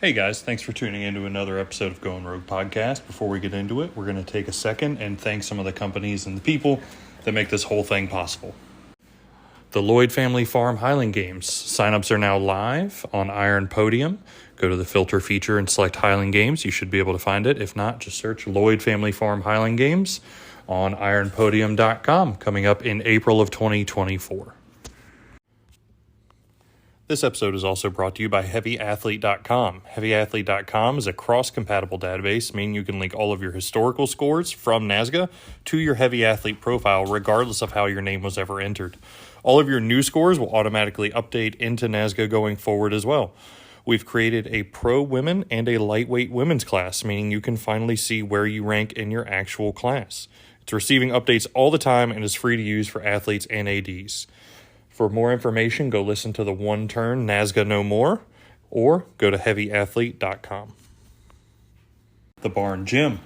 Hey guys, thanks for tuning in to another episode of Going Rogue Podcast. Before we get into it, we're going to take a second and thank some of the companies and the people that make this whole thing possible. The Lloyd Family Farm Highland Games. Signups are now live on Iron Podium. Go to the filter feature and select Highland Games. You should be able to find it. If not, just search Lloyd Family Farm Highland Games on ironpodium.com, coming up in April of 2024. This episode is also brought to you by HeavyAthlete.com. HeavyAthlete.com is a cross-compatible database, meaning you can link all of your historical scores from NASGA to your Heavy Athlete profile, regardless of how your name was ever entered. All of your new scores will automatically update into NASGA going forward as well. We've created a pro women and a lightweight women's class, meaning you can finally see where you rank in your actual class. It's receiving updates all the time and is free to use for athletes and ADs. For more information, go listen to the One Turn NASGA No More, or go to HeavyAthlete.com. The Barn Gym.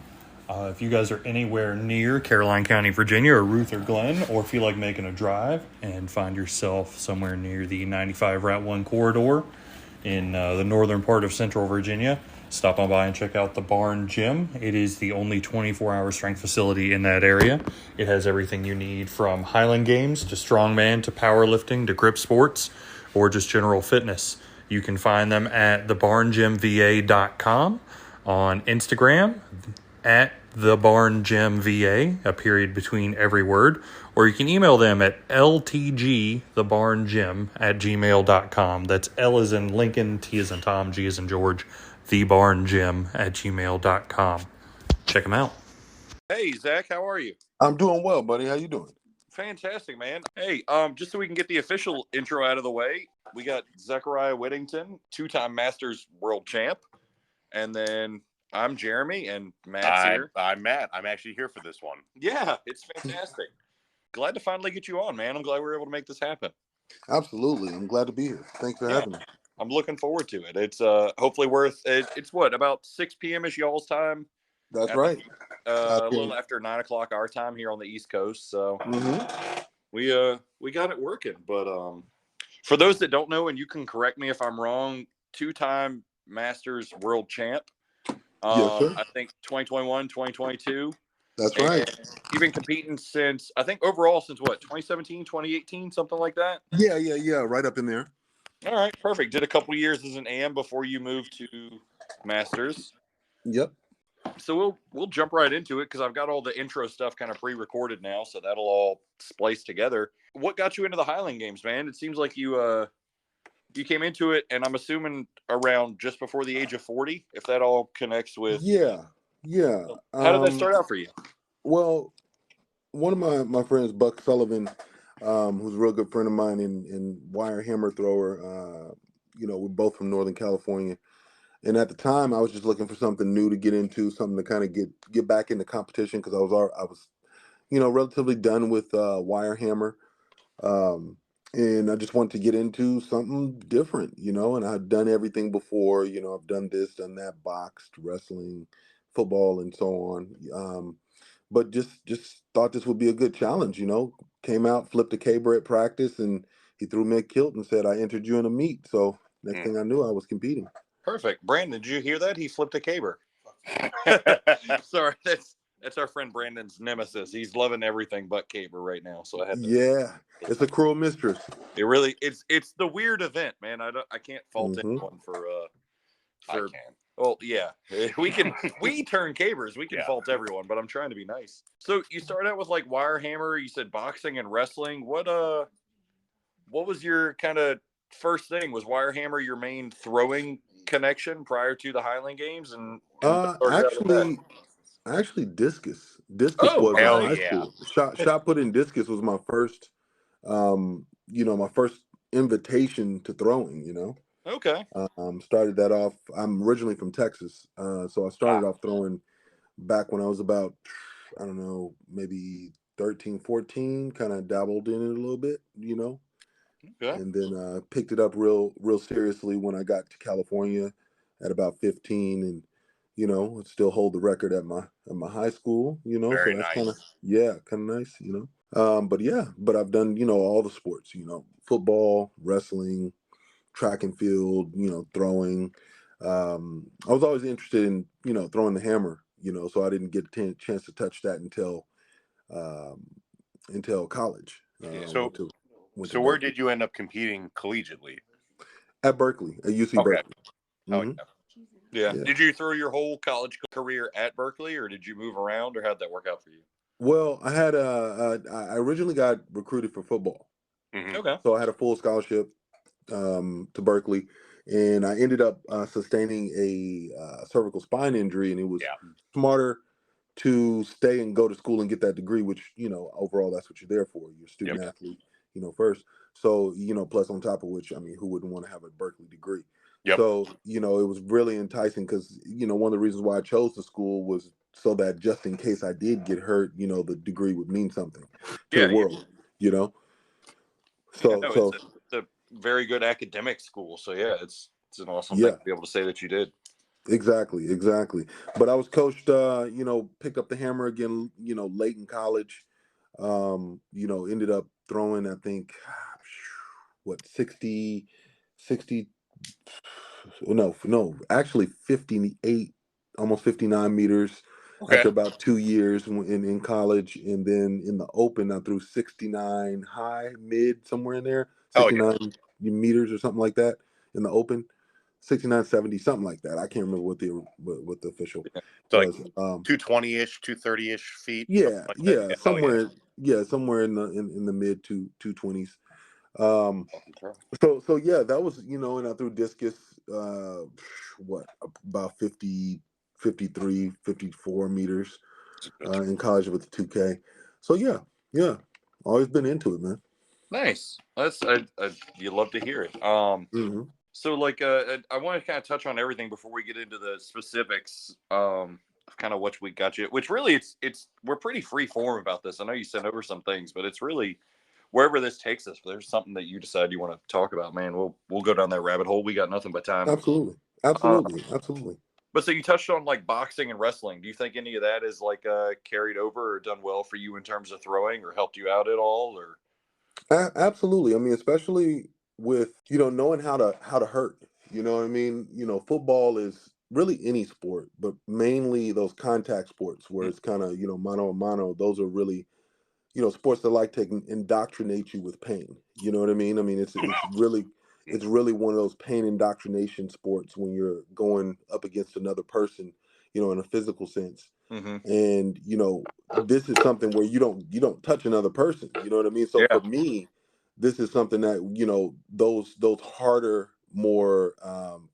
If you guys are anywhere near Caroline County, Virginia, or Ruth or Glenn, or feel like making a drive and find yourself somewhere near the 95 Route 1 corridor in the northern part of Central Virginia, stop on by and check out the Barn Gym. It is the only 24-hour strength facility in that area. It has everything you need from Highland Games to strongman to powerlifting to grip sports or just general fitness. You can find them at thebarngymva.com, on Instagram at thebarngymva, a period between every word, or you can email them at ltgthebarngym@gmail.com. That's L as in Lincoln, T as in Tom, G as in George, thebarngym@gmail.com. Check them out. Hey, Zach, how are you? I'm doing well, buddy. How you doing? Fantastic, man. Hey, just so we can get the official intro out of the way, we got Zechariah Whittington, two-time Masters world champ, and then I'm Jeremy, and Matt's here. I'm Matt. I'm actually here for this one. Yeah, it's fantastic. Glad to finally get you on, man. I'm glad we were able to make this happen. Absolutely. I'm glad to be here. Thanks for having me. I'm looking forward to it. It's hopefully worth it. It's what, about 6 p.m.-ish y'all's time? That's right. A little after 9 o'clock our time here on the East Coast. So we got it working. But for those that don't know, and you can correct me if I'm wrong, two-time Masters world champ. Yes, sir. I think 2021, 2022. That's right. You've been competing since, I think overall since what, 2017, 2018, something like that? Yeah. Right up in there. All right, perfect. Did a couple of years as an AM before you moved to Masters. Yep. So we'll jump right into it because I've got all the intro stuff kind of pre-recorded now, so that'll all splice together. What got you into the Highland Games, man? It seems like you came into it, and I'm assuming around just before the age of 40, if that all connects with. Yeah. How did that start out for you? Well, one of my friends, Buck Sullivan, who's a real good friend of mine and wire hammer thrower, we're both from Northern California. And at the time, I was just looking for something new to get into, something to kind of get back into competition because I was relatively done with wire hammer. And I just wanted to get into something different, and I'd done everything before, I've done this, done that, boxed, wrestling, football, and so on. But just thought this would be a good challenge, came out, flipped a caber at practice, and he threw me a kilt and said, I entered you in a meet. So next thing I knew, I was competing. Perfect. Brandon, did you hear that? He flipped a caber. Sorry, that's our friend Brandon's nemesis. He's loving everything but caber right now. So I had to. Yeah, it's a cruel mistress. It really it's the weird event, man. I can't fault anyone for. I can. Well, yeah, we turn cabers. We can fault everyone, but I'm trying to be nice. So you started out with like wire hammer. You said boxing and wrestling. What was your kind of first thing? Was wire hammer your main throwing connection prior to the Highland Games? And actually discus was in high school. Shot put in discus was my first my first invitation to throwing. Okay. Started that off. I'm originally from Texas, so I started off throwing back when I was about, I don't know, maybe 13, 14, kind of dabbled in it a little bit, Okay. And then picked it up real seriously when I got to California at about 15, and still hold the record at my high school. Very so that's nice. kind of nice. But I've done all the sports. Football, wrestling, track and field. Throwing. I was always interested in, throwing the hammer, so I didn't get a chance to touch that um, until college. Yeah. So where Berkeley. did you end up competing collegiately? At Berkeley, at UC Okay. Berkeley. Oh, Mhm. Yeah. Yeah. Did you throw your whole college career at Berkeley, or did you move around, or how'd that work out for you? Well, I originally got recruited for football, Mhm. Okay. so I had a full scholarship to Berkeley, and I ended up sustaining a cervical spine injury, and it was Yeah. smarter to stay and go to school and get that degree, which, overall that's what you're there for. You're a student Yep. athlete, first. So, plus on top of which, I mean, who wouldn't want to have a Berkeley degree? Yep. So, it was really enticing because, one of the reasons why I chose the school was so that just in case I did get hurt, the degree would mean something to the Yeah. world, Yeah. So, No, it's a very good academic school. So yeah, it's an awesome thing yeah. to be able to say that you did. Exactly. But I was coached, picked up the hammer again, late in college. Ended up throwing, I think, what, 60, no, actually 58, almost 59 meters Okay. after about 2 years in college. And then in the open, I threw 69 high, mid, somewhere in there, Oh, yeah. 69 meters or something like that in the open. 69, 70, something like that. I can't remember what the official So like was. 220-ish, 230-ish feet. Yeah, Like that. yeah, Oh, yeah. somewhere in the mid 220s. Um, so yeah, that was, and I threw discus, what, about 50, 53, 54 meters in college with the 2K. So yeah, always been into it, man. Nice. That's you love to hear it. Hmm. So like I want to kind of touch on everything before we get into the specifics of kind of what we got you. Which really it's we're pretty free form about this. I know you sent over some things, but it's really wherever this takes us. If there's something that you decide you want to talk about, man, we'll go down that rabbit hole. We got nothing but time. Absolutely, Uh, absolutely. but so you touched on like boxing and wrestling. Do you think any of that is like carried over or done well for you in terms of throwing or helped you out at all or Absolutely. I mean, especially with, knowing how to hurt. You know what I mean? Football is really any sport, but mainly those contact sports where it's kind of, mano a mano. Those are really, sports that like to indoctrinate you with pain. You know what I mean? I mean, it's really one of those pain indoctrination sports when you're going up against another person, in a physical sense. mm-hmm. And this is something where you don't touch another person. You know what I mean? So Yeah. for me, this is something that, those harder, more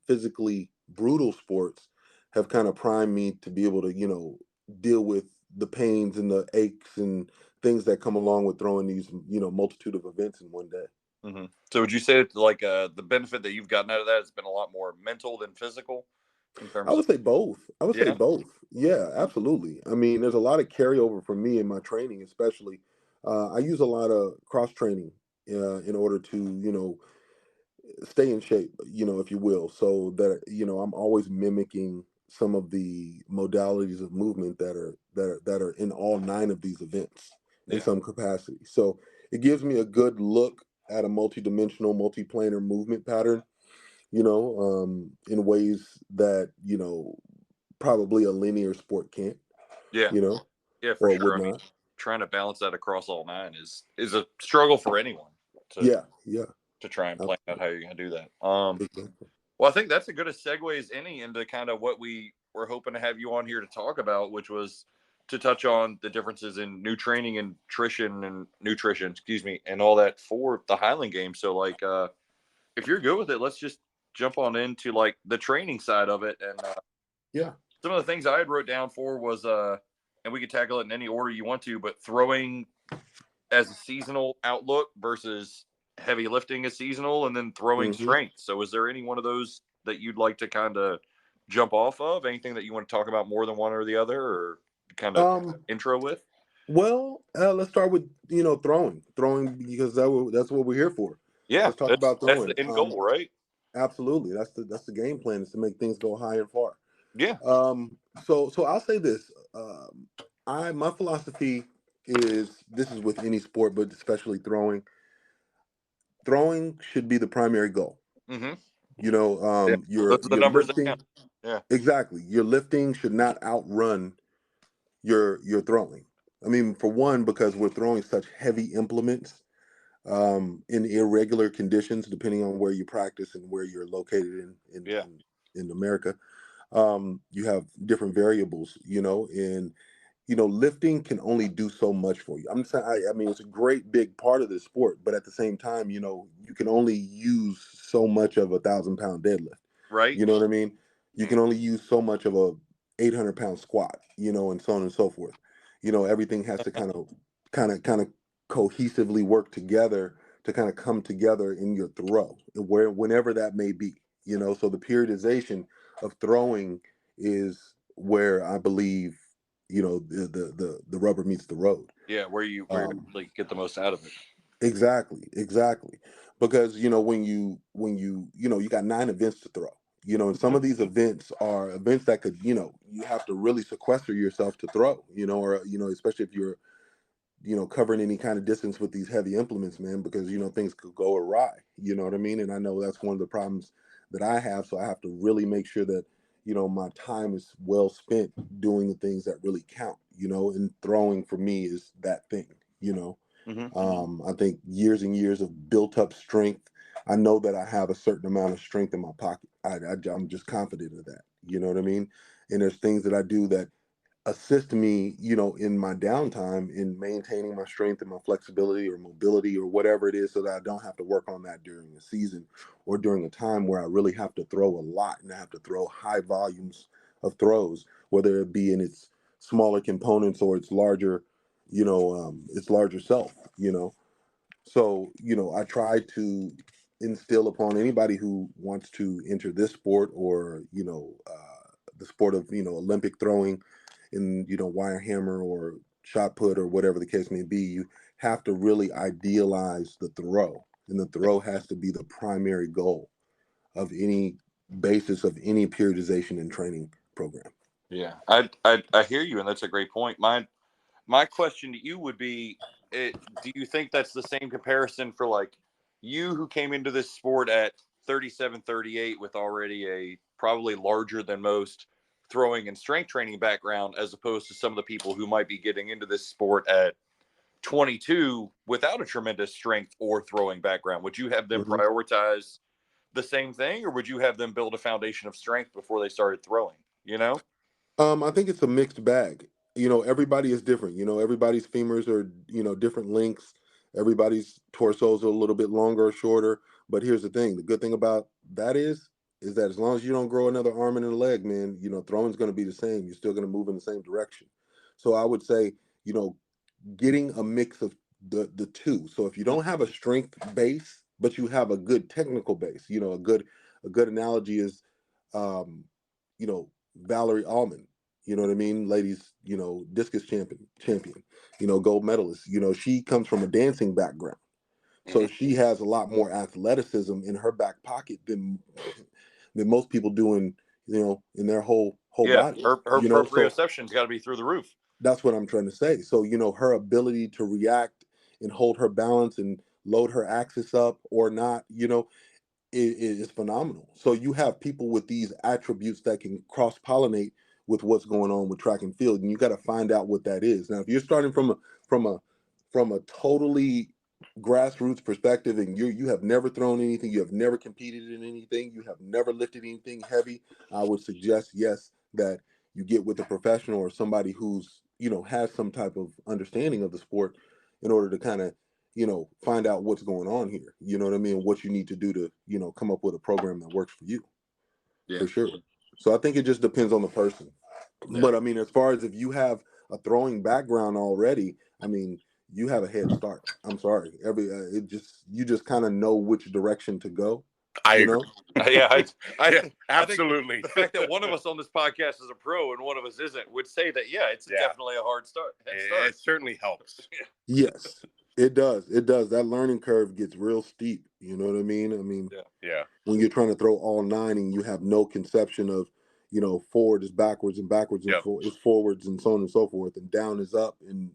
physically brutal sports have kind of primed me to be able to, deal with the pains and the aches and things that come along with throwing these, multitude of events in one day. Mm-hmm. So would you say that like the benefit that you've gotten out of that has been a lot more mental than physical in I terms of would say both. yeah. Yeah, absolutely. I mean, there's a lot of carryover for me in my training, especially. I use a lot of cross training in order to, stay in shape, if you will, so that, I'm always mimicking some of the modalities of movement that are in all 9 of these events in Yeah. some capacity. So it gives me a good look at a multidimensional, multiplanar movement pattern, in ways that, probably a linear sport can't, Yeah. you know, Yeah, for or sure. would I mean, not. trying to balance that across all 9 is a struggle for anyone to Yeah, to try and plan out absolutely. how you're gonna do that. Exactly. Well, I think that's a good a segue as any into kind of what we were hoping to have you on here to talk about, which was to touch on the differences in new training and nutrition, excuse me, and all that for the Highland game. So like if you're good with it, let's just jump on into like the training side of it. And Yeah. some of the things I had wrote down for was and we could tackle it in any order you want to, but throwing as a seasonal outlook versus heavy lifting as seasonal and then throwing Hmm. strength. So is there any one of those that you'd like to kind of jump off of? Anything that you want to talk about more than one or the other or kind of Um, intro with? well, let's start with, throwing because that's what we're here for. Yeah, Let's talk that's about the throwing. end goal, right? Absolutely. That's the game plan, is to make things go high and far. Yeah. So I'll say this. My philosophy is, this is with any sport, but especially throwing. Throwing should be the primary goal. Mm-hmm. You know, Yeah. Those are the your numbers that lifting, count. Yeah. exactly. Your lifting should not outrun your throwing. I mean, for one, because we're throwing such heavy implements in irregular conditions, depending on where you practice and where you're located Yeah. in America. You have different variables, and lifting can only do so much for you. I'm saying, I mean, it's a great big part of the sport, but at the same time, you can only use so much of 1,000-pound deadlift. Right. You know what I mean? You can only use so much of a 800-pound squat, and so on and so forth. Everything has to kind of cohesively work together to kind of come together in your throw, whenever that may be. So the periodization of throwing is where I believe the rubber meets the road. Yeah, where you actually get the most out of it. Exactly, because when you got 9 events to throw, and some of these events are events that could, you have to really sequester yourself to throw, or especially if you're covering any kind of distance with these heavy implements, man, because things could go awry. You know what I mean? And I know that's one of the problems that I have, so I have to really make sure that my time is well spent doing the things that really count. And throwing for me is that thing. I think years and years of built up strength. I know that I have a certain amount of strength in my pocket. I'm just confident of that. You know what I mean? And there's things that I do that assist me, in my downtime in maintaining my strength and my flexibility or mobility or whatever it is, so that I don't have to work on that during the season or during a time where I really have to throw a lot and I have to throw high volumes of throws, whether it be in its smaller components or its larger self. So, I try to instill upon anybody who wants to enter this sport or, the sport of, Olympic throwing in, wire hammer or shot put or whatever the case may be. You have to really idealize the throw, and the throw has to be the primary goal of any basis of any periodization and training program. Yeah, I hear you, and that's a great point. My question to you would be, do you think that's the same comparison for like you who came into this sport at 37, 38 with already a probably larger than most throwing and strength training background, as opposed to some of the people who might be getting into this sport at 22 without a tremendous strength or throwing background? Would you have them Mm-hmm. prioritize the same thing, or would you have them build a foundation of strength before they started throwing? I think it's a mixed bag. Everybody is different. Everybody's femurs are, different lengths. Everybody's torsos are a little bit longer or shorter. But here's the thing: the good thing about that is that as long as you don't grow another arm and a leg, man, throwing's going to be the same. You're still going to move in the same direction. So I would say, getting a mix of the two. So if you don't have a strength base, but you have a good technical base, a good analogy is, um, Valerie Allman. You know what I mean, ladies. Discus champion. Gold medalist. She comes from a dancing background, so she has a lot more athleticism in her back pocket than most people do in their whole Yeah, body. her So proprioception's got to be through the roof. that's what I'm trying to say. So, her ability to react and hold her balance and load her axis up or not, is phenomenal. So you have people with these attributes that can cross pollinate with what's going on with track and field, and you got to find out what that is. Now, if you're starting from a totally grassroots perspective, and you have never thrown anything, you have never competed in anything, you have never lifted anything heavy, I would suggest, yes, that you get with a professional or somebody who's has some type of understanding of the sport in order to kind of find out what's going on here. You know what I mean? What you need to do to, come up with a program that works for you. Yeah. For sure. So I think it just depends on the person. Yeah. But I mean, as far as if you have a throwing background already, I mean, you have a head start. I'm sorry. You just kind of know which direction to go. I you agree. know? Yeah, Yeah, think absolutely. the fact that one of us on this podcast is a pro and one of us isn't would say that, yeah, it's definitely a hard start. It certainly helps. Yes, it does. It does. That learning curve gets real steep. You know what I mean? Yeah. When you're trying to throw all nine and you have no conception of, forward is backwards and backwards Yep. is forwards and so on and so forth, and down is up, and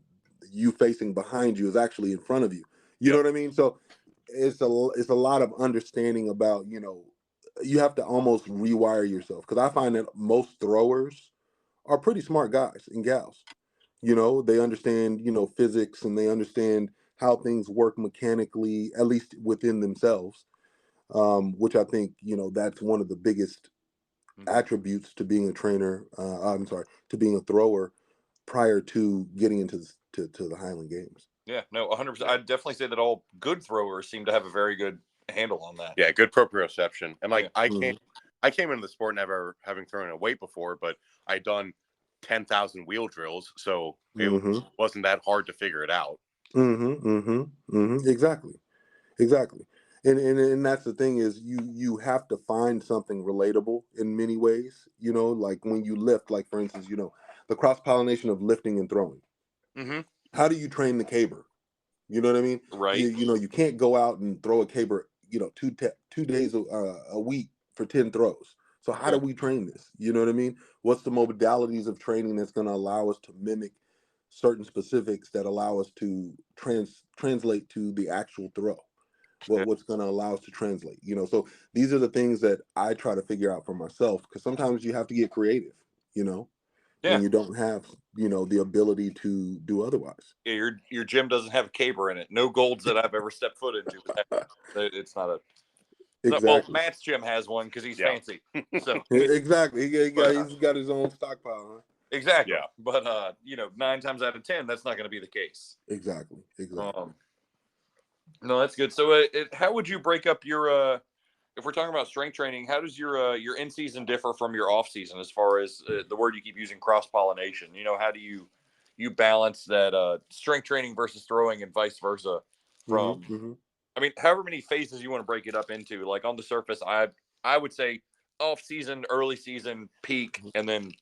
you facing behind you is actually in front of you. You know what I mean? So it's a lot of understanding about, you have to almost rewire yourself, because I find that most throwers are pretty smart guys and gals. They understand, physics, and they understand how things work mechanically, at least within themselves, which I think, that's one of the biggest attributes to being a trainer. I'm sorry, to being a thrower prior to getting into to the Highland Games. Yeah, no, 100%. I'd definitely say that all good throwers seem to have a very good handle on that. Yeah, good proprioception. And like Yeah. I came into the sport never having thrown a weight before, but I'd done 10,000 wheel drills, so it wasn't that hard to figure it out. Exactly. And that's the thing, is you have to find something relatable in many ways. Like when you lift, like for instance, the cross pollination of lifting and throwing. How do you train the caber? You know what I mean? Right. You can't go out and throw a caber, 2 days a week for 10 throws. So how do we train this? You know what I mean? What's the modalities of training that's going to allow us to mimic certain specifics that allow us to translate to the actual throw? What's going to allow us to translate? So these are the things that I try to figure out for myself, because sometimes you have to get creative, when you don't have, the ability to do otherwise. Yeah, your gym doesn't have a caber in it. No golds that I've ever stepped foot into. It's not a. Exactly. Well, Matt's gym has one because he's fancy. So exactly, he's got his own stockpile. Huh? Exactly. Yeah. But 9 times out of 10, that's not going to be the case. Exactly. No, that's good. So, how would you break up your? If we're talking about strength training, how does your in season differ from your off season, as far as the word you keep using, cross pollination? How do you balance that strength training versus throwing, and vice versa? From I mean, however many phases you want to break it up into. Like on the surface, I would say off season, early season, peak, and then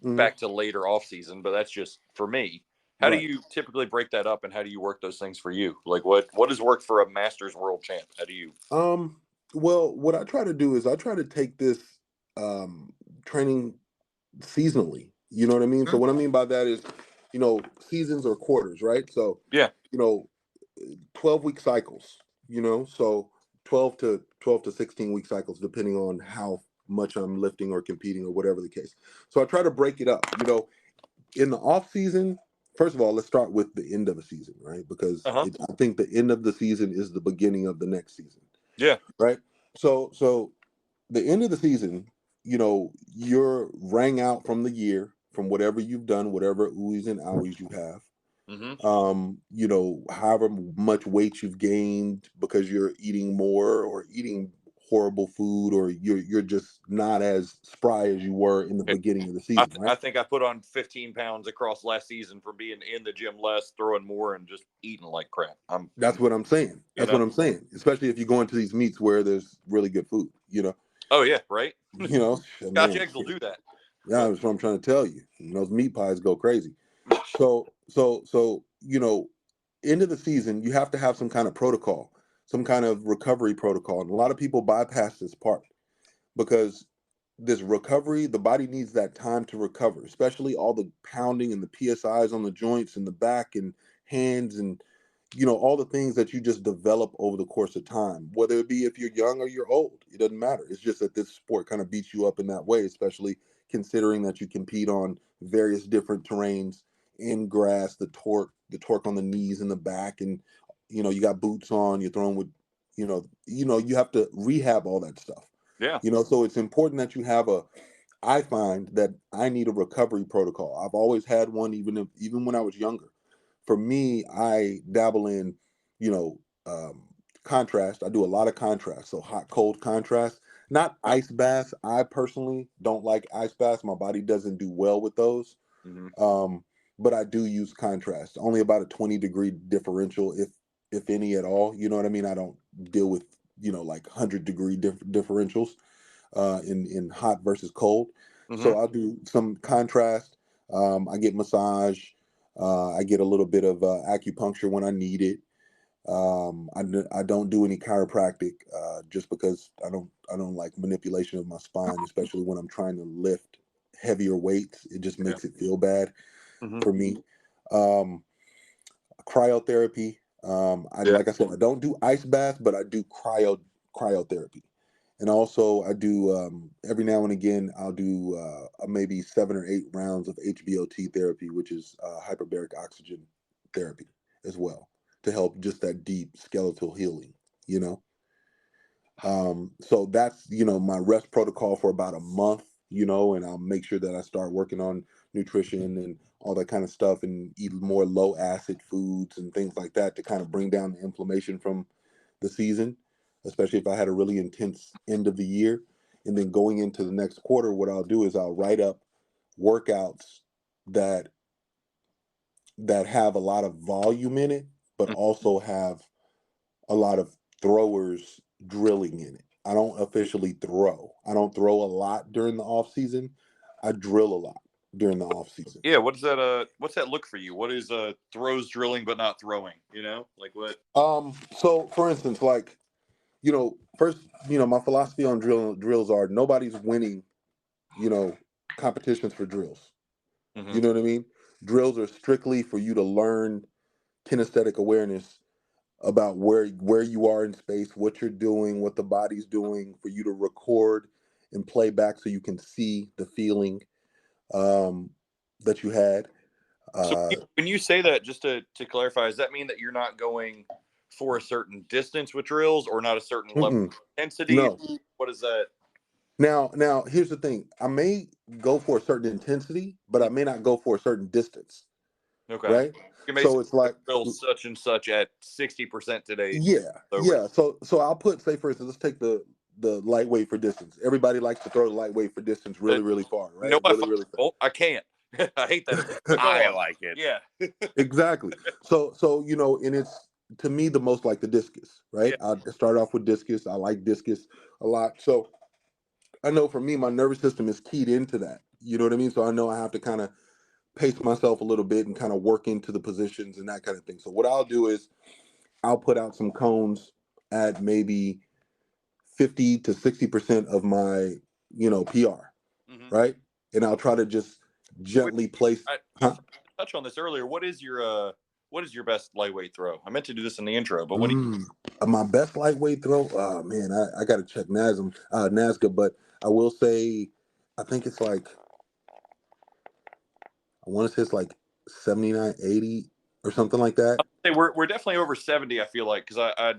back to later off season. But that's just for me. How do you typically break that up, and how do you work those things for you? Like what has worked for a Masters world champ? How do you? Well, what I try to do is I try to take this training seasonally. You know what I mean? So what I mean by that is, seasons or quarters, right? So 12-week cycles. So 12 to 16-week cycles, depending on how much I'm lifting or competing or whatever the case. So I try to break it up. In the off season, first of all, let's start with the end of a season, right? Because I think the end of the season is the beginning of the next season. Yeah. Right. So the end of the season, you're rang out from the year, from whatever you've done, whatever oohs and owies you have. However much weight you've gained because you're eating more or eating horrible food, or you're just not as spry as you were in the beginning of the season. I think I put on 15 pounds across last season from being in the gym less, throwing more, and just eating like crap. That's what I'm saying. That's what I'm saying. Especially if you go into these meets where there's really good food, Oh yeah, right. Scotch eggs will do that. Yeah, that's what I'm trying to tell you. Those meat pies go crazy. So end of the season, you have to have some kind of protocol, some kind of recovery protocol. And a lot of people bypass this part, because this recovery, the body needs that time to recover, especially all the pounding and the PSIs on the joints and the back and hands, and all the things that you just develop over the course of time, whether it be if you're young or you're old. It doesn't matter. It's just that this sport kind of beats you up in that way, especially considering that you compete on various different terrains, in grass, the torque on the knees and the back, and you got boots on, you're throwing with you have to rehab all that stuff. Yeah. So it's important that you have I find that I need a recovery protocol. I've always had one, even when I was younger. For me, I dabble in, contrast. I do a lot of contrast. So hot, cold contrast, not ice baths. I personally don't like ice baths. My body doesn't do well with those. But I do use contrast. Only about a 20-degree differential, if any at all. You know what I mean? I don't deal with, like 100-degree differentials in hot versus cold. So I'll do some contrast. I get massage. I get a little bit of acupuncture when I need it. I don't do any chiropractic just because I don't like manipulation of my spine, especially when I'm trying to lift heavier weights. It just makes it feel bad for me. Cryotherapy. Like I said, I don't do ice baths, but I do cryotherapy. And also, I do every now and again, I'll do maybe 7 or 8 rounds of HBOT therapy, which is hyperbaric oxygen therapy as well, to help just that deep skeletal healing, you know. So that's, my rest protocol for about a month, and I'll make sure that I start working on nutrition and all that kind of stuff, and eat more low acid foods and things like that to kind of bring down the inflammation from the season, especially if I had a really intense end of the year. And then going into the next quarter, what I'll do is I'll write up workouts that have a lot of volume in it, but also have a lot of throwers drilling in it. I don't officially throw. I don't throw a lot during the off season. I drill a lot during the off season. Yeah, what's that look for you? What is throws drilling but not throwing? Like what? So for instance, like, first, my philosophy on drills are nobody's winning, competitions for drills. Mm-hmm. You know what I mean? Drills are strictly for you to learn kinesthetic awareness about where you are in space, what you're doing, what the body's doing, for you to record and play back so you can see the feeling that you had. So when you say that, just to clarify, does that mean that you're not going for a certain distance with drills, or not a certain level of intensity? No. What is that? Now, here's the thing. I may go for a certain intensity, but I may not go for a certain distance. Okay. Right? So it's like drill such and such at 60% today. Yeah. So I'll put, say for instance, let's take the lightweight for distance. Everybody likes to throw the lightweight for distance really, really far, right? Really far. I can't. I hate that. I like it. Yeah. Exactly. So and it's, to me, the most like the discus, right? Yeah. I start off with discus. I like discus a lot. So I know for me, my nervous system is keyed into that. You know what I mean? So I know I have to kind of pace myself a little bit and kind of work into the positions and that kind of thing. So what I'll do is I'll put out some cones at maybe 50 to 60% of my, PR, right? And I'll try to just gently place. Touch on this earlier. What is your best lightweight throw? I meant to do this in the intro, but what do you? My best lightweight throw? Oh man, I got to check NASCA, but I will say, I think it's like, I want to say it's like 79, 80 or something like that. Say we're definitely over 70. I feel like, because I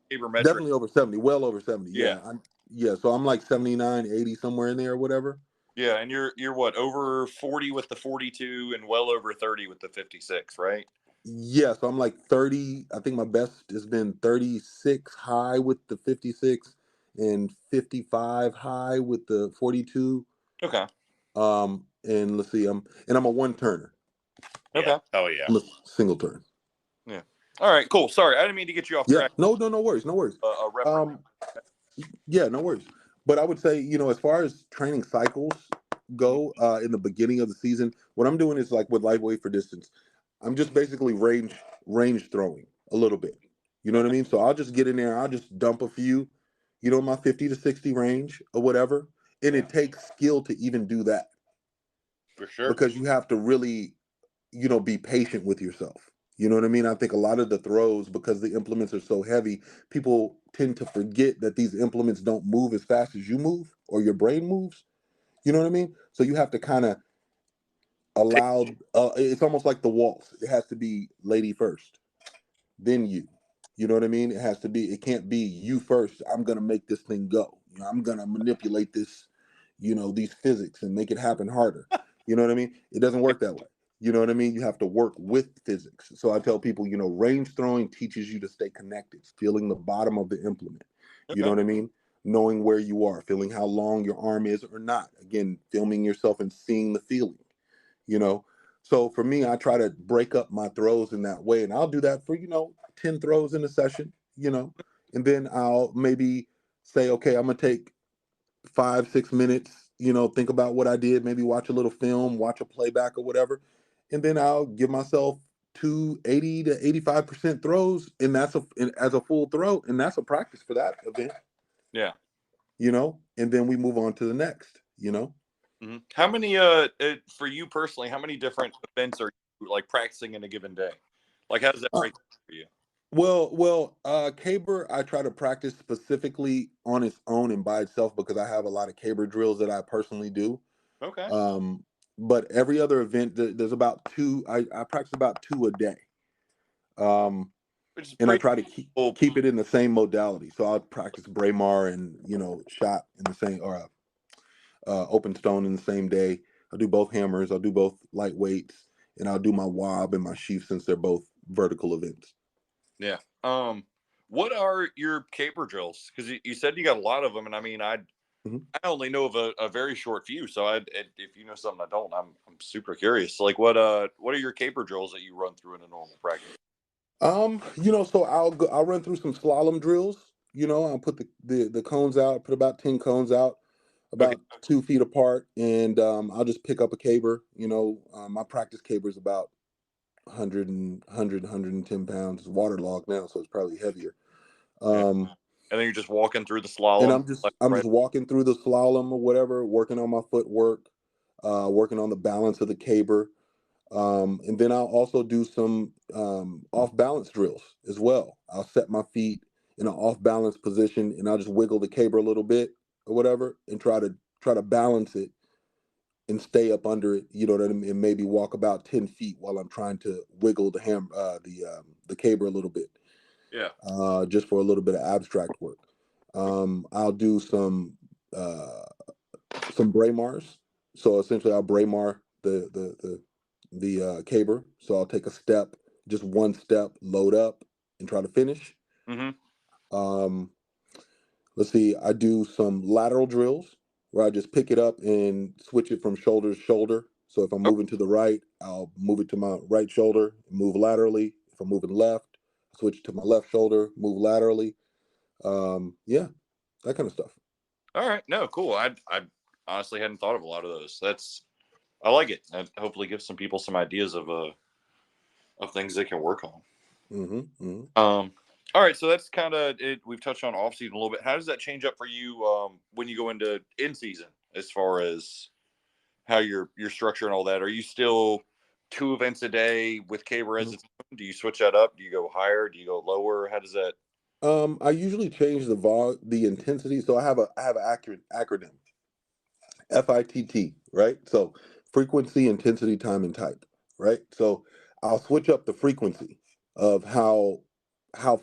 definitely over 70, well over 70. Yeah. So I'm like 79, 80, somewhere in there or whatever. Yeah, and you're what, over 40 with the 42 and well over 30 with the 56, right? Yeah, so I'm like 30. I think my best has been 36 high with the 56 and 55 high with the 42. Okay. And let's see, I'm a one turner. Okay. Yeah. Oh yeah. I'm a single turn. Yeah. All right, cool. Sorry, I didn't mean to get you off track. No worries. Yeah, no worries. But I would say, as far as training cycles go, in the beginning of the season, what I'm doing is like with lightweight for distance, I'm just basically range throwing a little bit. You know what I mean? So I'll just get in there, I'll just dump a few, my 50 to 60 range or whatever. And it takes skill to even do that. For sure. Because you have to really, be patient with yourself. You know what I mean? I think a lot of the throws, because the implements are so heavy, people tend to forget that these implements don't move as fast as you move or your brain moves. You know what I mean? So you have to kind of allow, it's almost like the waltz. It has to be lady first, then you. You know what I mean? It can't be you first. I'm going to make this thing go. I'm going to manipulate this, these physics and make it happen harder. You know what I mean? It doesn't work that way. You know what I mean? You have to work with physics. So I tell people, range throwing teaches you to stay connected, feeling the bottom of the implement. You know what I mean? Knowing where you are, feeling how long your arm is or not. Again, filming yourself and seeing the feeling, So for me, I try to break up my throws in that way. And I'll do that for, 10 throws in a session, and then I'll maybe say, okay, I'm going to take 5-6 minutes, think about what I did, maybe watch a little film, watch a playback or whatever. And then I'll give myself 80 to 85% throws. And as a full throw. And that's a practice for that event. Yeah. And then we move on to the next, Mm-hmm. How many, for you personally, how many different events are you like practicing in a given day? Like, how does that break for you? Caber, I try to practice specifically on its own and by itself because I have a lot of caber drills that I personally do. Okay. But every other event, there's about two. I practice about two a day. Which is And I pretty try to cool. keep it in the same modality. So I'll practice Braemar and shot in the same, or open stone in the same day. I'll do both hammers. I'll do both lightweights, and I'll do my wob and my sheaf since they're both vertical events. Yeah. What are your caper drills? Because you said you got a lot of them, and I mean, I only know of a very short few. So if you know something I don't, I'm super curious. Like, what are your caper drills that you run through in a normal practice? So I'll run through some slalom drills. I'll put the cones out, put about 10 cones out, Okay. about 2 feet apart, and I'll just pick up a caber. My practice caber is about 110 pounds. It's waterlogged now, so it's probably heavier. Yeah. And then you're just walking through the And slalom. I'm just walking through the slalom or whatever, working on my footwork, working on the balance of the caber. And then I'll also do some off balance drills as well. I'll set my feet in an off balance position and I'll just wiggle the caber a little bit or whatever and try to balance it and stay up under it, you know what I mean, and maybe walk about 10 feet while I'm trying to wiggle the caber a little bit. Yeah. Just for a little bit of abstract work. I'll do some Braemars. So essentially I'll Braemar the caber. So I'll take a step, just one step, load up, and try to finish. Um, let's see, I do some lateral drills where I just pick it up and switch it from shoulder to shoulder. So if I'm moving to the right, I'll move it to my right shoulder, move laterally. If I'm moving left, switch to my left shoulder, move laterally. Yeah, that kind of stuff. All right. No, cool. I honestly hadn't thought of a lot of those. I like it. That hopefully gives some people some ideas of things they can work on. All right, so that's kind of it. We've touched on off season a little bit. How does that change up for you when you go into in season, as far as how you're structuring all that? Are you still 2 events a day with caber as its own? Do you switch that up? Do you go higher? Do you go lower? How does that? I usually change the intensity. So I have an accurate acronym, FITT, right? So frequency, intensity, time, and type, right? So I'll switch up the frequency of how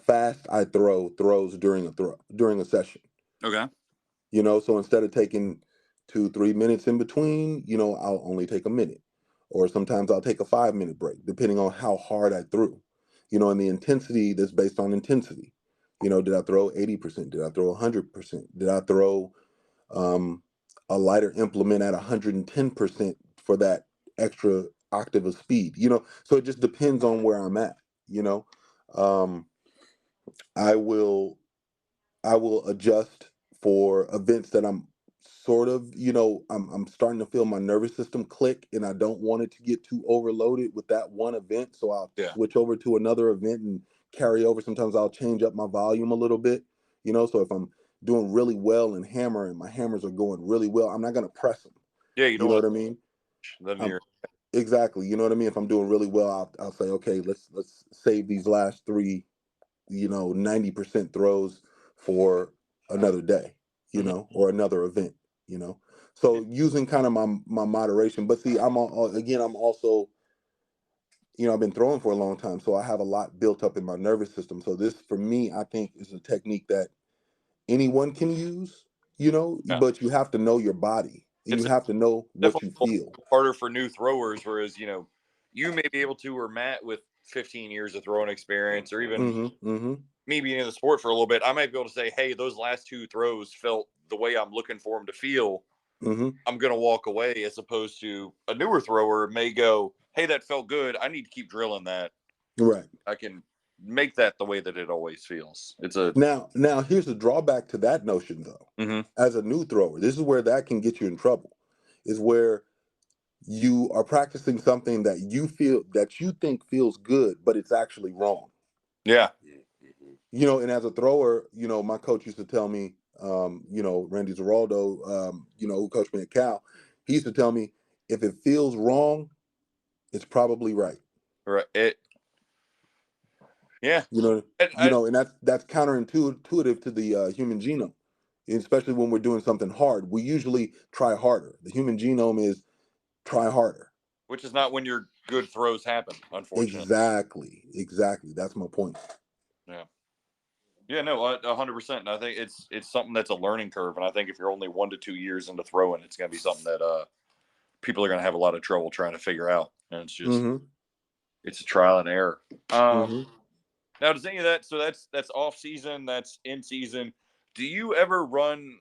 fast I throws during a session. Okay. So instead of taking 2-3 minutes in between, I'll only take a minute, or sometimes I'll take a 5-minute break, depending on how hard I threw. And the intensity that's based on intensity. Did I throw 80%? Did I throw 100%? Did I throw a lighter implement at 110% for that extra octave of speed? So it just depends on where I'm at. Um, I will adjust for events that I'm sort of, I'm starting to feel my nervous system click and I don't want it to get too overloaded with that one event. So I'll switch over to another event and carry over. Sometimes I'll change up my volume a little bit, so if I'm doing really well in hammer and my hammers are going really well, I'm not going to press them. Yeah, you know what I mean? Exactly. You know what I mean? If I'm doing really well, I'll say, okay, let's save these last 3, 90% throws for another day, or another event, So using kind of my moderation, but see, I'm also, I've been throwing for a long time, so I have a lot built up in my nervous system. So this, for me, I think is a technique that anyone can use, but you have to know your body and you have to know what you feel. Harder for new throwers, whereas you may be able to, or Matt with 15 years of throwing experience, or even me being in the sport for a little bit, I might be able to say, hey, those last 2 throws felt the way I'm looking for them to feel. I'm going to walk away, as opposed to a newer thrower may go, hey, that felt good. I need to keep drilling that. Right. I can make that the way that it always feels. Now here's the drawback to that notion, though. As a new thrower, this is where that can get you in trouble, is where you are practicing something that you think feels good, but it's actually wrong. Yeah. And as a thrower, my coach used to tell me, Randy Zeraldo, who coached me at Cal, he used to tell me, if it feels wrong, it's probably right. Right. Yeah. And that's counterintuitive to the human genome, especially when we're doing something hard. We usually try harder. The human genome is try harder. Which is not when your good throws happen, unfortunately. Exactly. That's my point. Yeah. Yeah, no, 100%. And I think it's something that's a learning curve. And I think if you're only 1 to 2 years into throwing, it's going to be something that people are going to have a lot of trouble trying to figure out. And it's just, it's a trial and error. Now, does any of that, so that's off season, that's in season. Do you ever run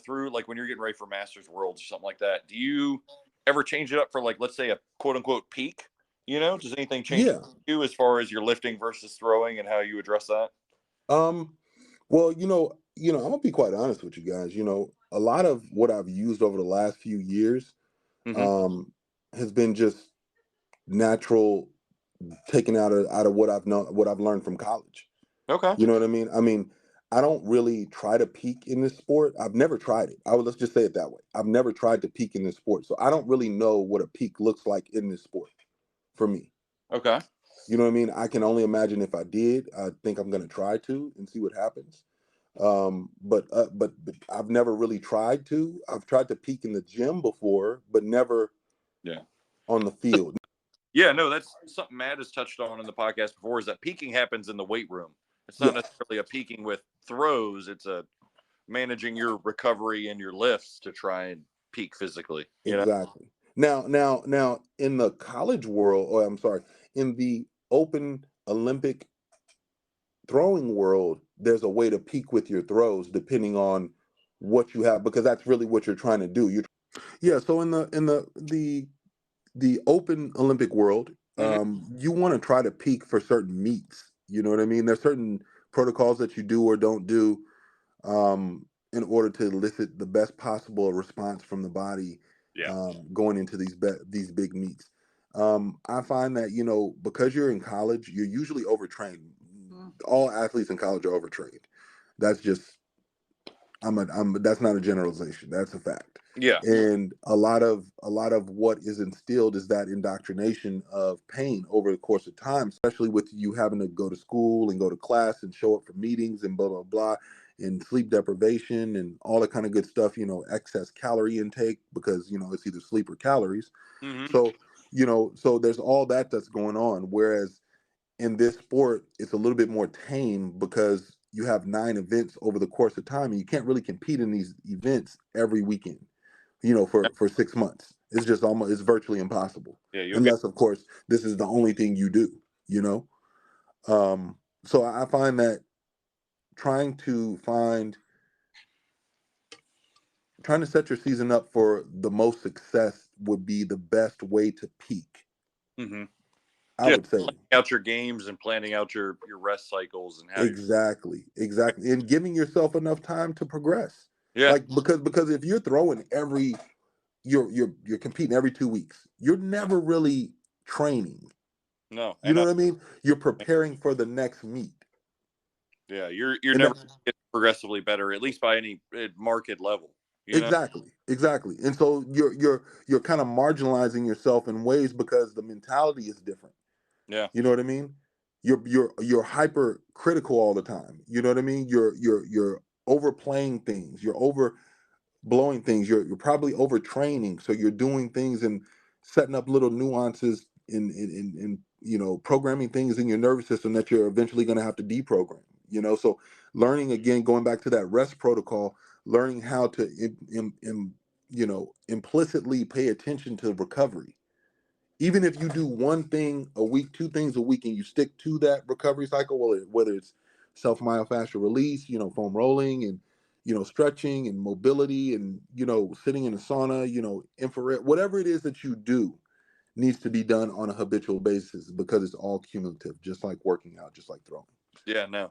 through, like when you're getting ready for Masters Worlds or something like that, do you ever change it up for, like, let's say a quote unquote peak? Does anything change for you as far as your lifting versus throwing and how you address that? Well, I'm gonna be quite honest with you guys. A lot of what I've used over the last few years has been just natural, taken out of what I've learned from college. Okay. You know what I mean? I don't really try to peak in this sport. I've never tried it. Let's just say it that way. I've never tried to peak in this sport, so I don't really know what a peak looks like in this sport for me. Okay. You know what I mean? I can only imagine if I did. I think I'm gonna try to and see what happens. But I've never really tried to. I've tried to peak in the gym before, but never on the field. Yeah, no, that's something Matt has touched on in the podcast before, is that peaking happens in the weight room. It's not necessarily a peaking with throws. It's a managing your recovery and your lifts to try and peak physically. Exactly. Now, in the college world, or I'm sorry, in the open Olympic throwing world, there's a way to peak with your throws depending on what you have, because that's really what you're trying to do. So in the open Olympic world, you want to try to peak for certain meets. You know what I mean? There's certain protocols that you do or don't do in order to elicit the best possible response from the body going into these big meets. I find that, because you're in college, you're usually overtrained. All athletes in college are overtrained. That's just that's not a generalization. That's a fact. Yeah. And a lot of what is instilled is that indoctrination of pain over the course of time, especially with you having to go to school and go to class and show up for meetings and blah blah blah, and sleep deprivation and all that kind of good stuff. Excess calorie intake, because it's either sleep or calories. So so there's all that's going on. Whereas in this sport, it's a little bit more tame because you have 9 events over the course of time, and you can't really compete in these events every weekend, for 6 months. It's just it's virtually impossible. Unless, of course, this is the only thing you do, So I find that trying to set your season up for the most success would be the best way to peak. I would say planning out your games and planning out your rest cycles and how exactly, and giving yourself enough time to progress. Yeah. Like, because if you're throwing you're competing every 2 weeks, you're never really training. No. You know what I mean? You're preparing for the next meet. Yeah, you're never getting progressively better, at least by any market level. Exactly. And so you're kind of marginalizing yourself in ways because the mentality is different. Yeah. You know what I mean? You're hyper critical all the time. You know what I mean? You're overplaying things. You're overblowing things. You're probably overtraining. So you're doing things and setting up little nuances in programming things in your nervous system that you're eventually going to have to deprogram. So learning, again, going back to that rest protocol, learning how to implicitly pay attention to recovery. Even if you do one thing a week, 2 things a week, and you stick to that recovery cycle, whether it's self-myofascial release, foam rolling, and stretching and mobility, and sitting in a sauna, infrared, whatever it is that you do needs to be done on a habitual basis, because it's all cumulative, just like working out, just like throwing. Yeah, no,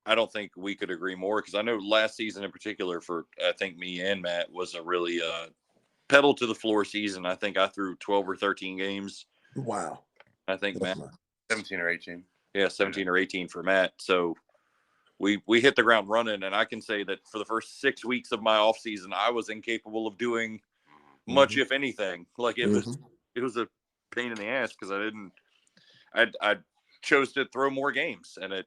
I don't think we could agree more, because I know last season in particular, for I think me and Matt, was a really pedal to the floor season. I think I threw 12 or 13 games. Wow. I think Matt 17 or 18. Yeah, 17 or 18 for Matt. So we hit the ground running, and I can say that for the first 6 weeks of my off season, I was incapable of doing much, if anything. Like, it was a pain in the ass, because I chose to throw more games, and it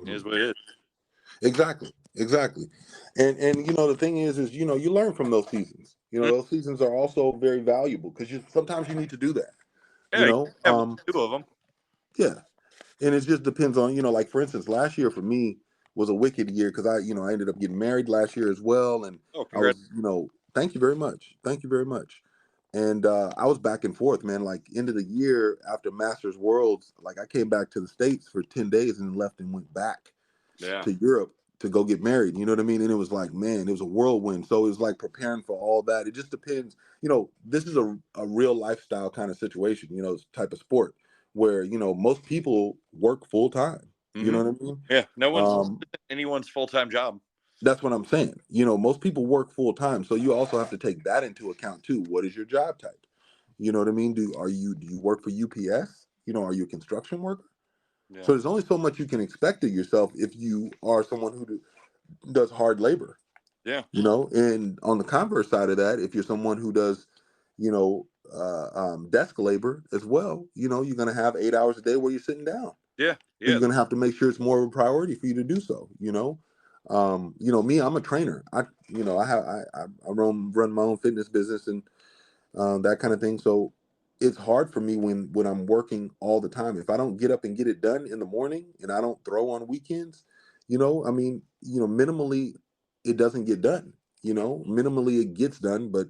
is what it is. Exactly. And the thing is you learn from those seasons. Those seasons are also very valuable because sometimes you need to do that. Yeah, you have 2 of them. Yeah. And it just depends on, like for instance, last year for me was a wicked year because I ended up getting married last year as well. And I was, thank you very much. And I was back and forth, man. Like end of the year after Masters Worlds, like I came back to the States for 10 days and left and went back to Europe to go get married. You know what I mean? And it was like, man, it was a whirlwind. So it was like preparing for all that. It just depends. This is a real lifestyle kind of situation, type of sport where, most people work full time. You know what I mean? Yeah. No one's anyone's full-time job. That's what I'm saying. Most people work full time. So you also have to take that into account too. What is your job type? You know what I mean? Do you work for UPS? Are you a construction worker? Yeah. So there's only so much you can expect of yourself if you are someone who does hard labor. Yeah. And on the converse side of that, if you're someone who does, desk labor as well, you're going to have 8 hours a day where you're sitting down. Yeah. So you're going to have to make sure it's more of a priority for you to do so. Me, I'm a trainer. I run my own fitness business and that kind of thing. So it's hard for me when I'm working all the time. If I don't get up and get it done in the morning and I don't throw on weekends, minimally it doesn't get done. Minimally it gets done, but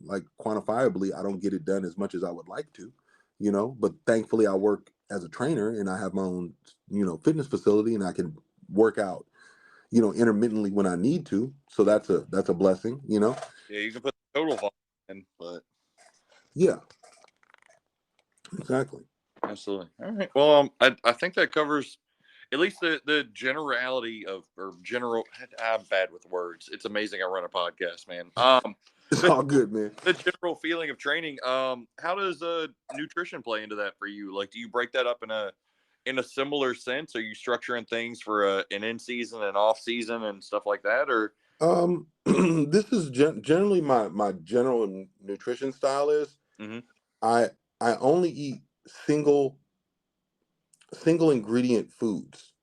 like quantifiably, I don't get it done as much as I would like to. But thankfully I work as a trainer and I have my own, fitness facility and I can work out, intermittently when I need to. So that's a blessing, Yeah, you can put the total volume in, but yeah. Exactly. Absolutely. All right. Well, I think that covers at least the generality of or general. I'm bad with words. It's amazing I run a podcast, man. It's all good, man. The general feeling of training. How does nutrition play into that for you? Like, do you break that up in a similar sense? Are you structuring things for an in season and off season and stuff like that, or? This is generally my general nutrition style is I only eat single ingredient foods.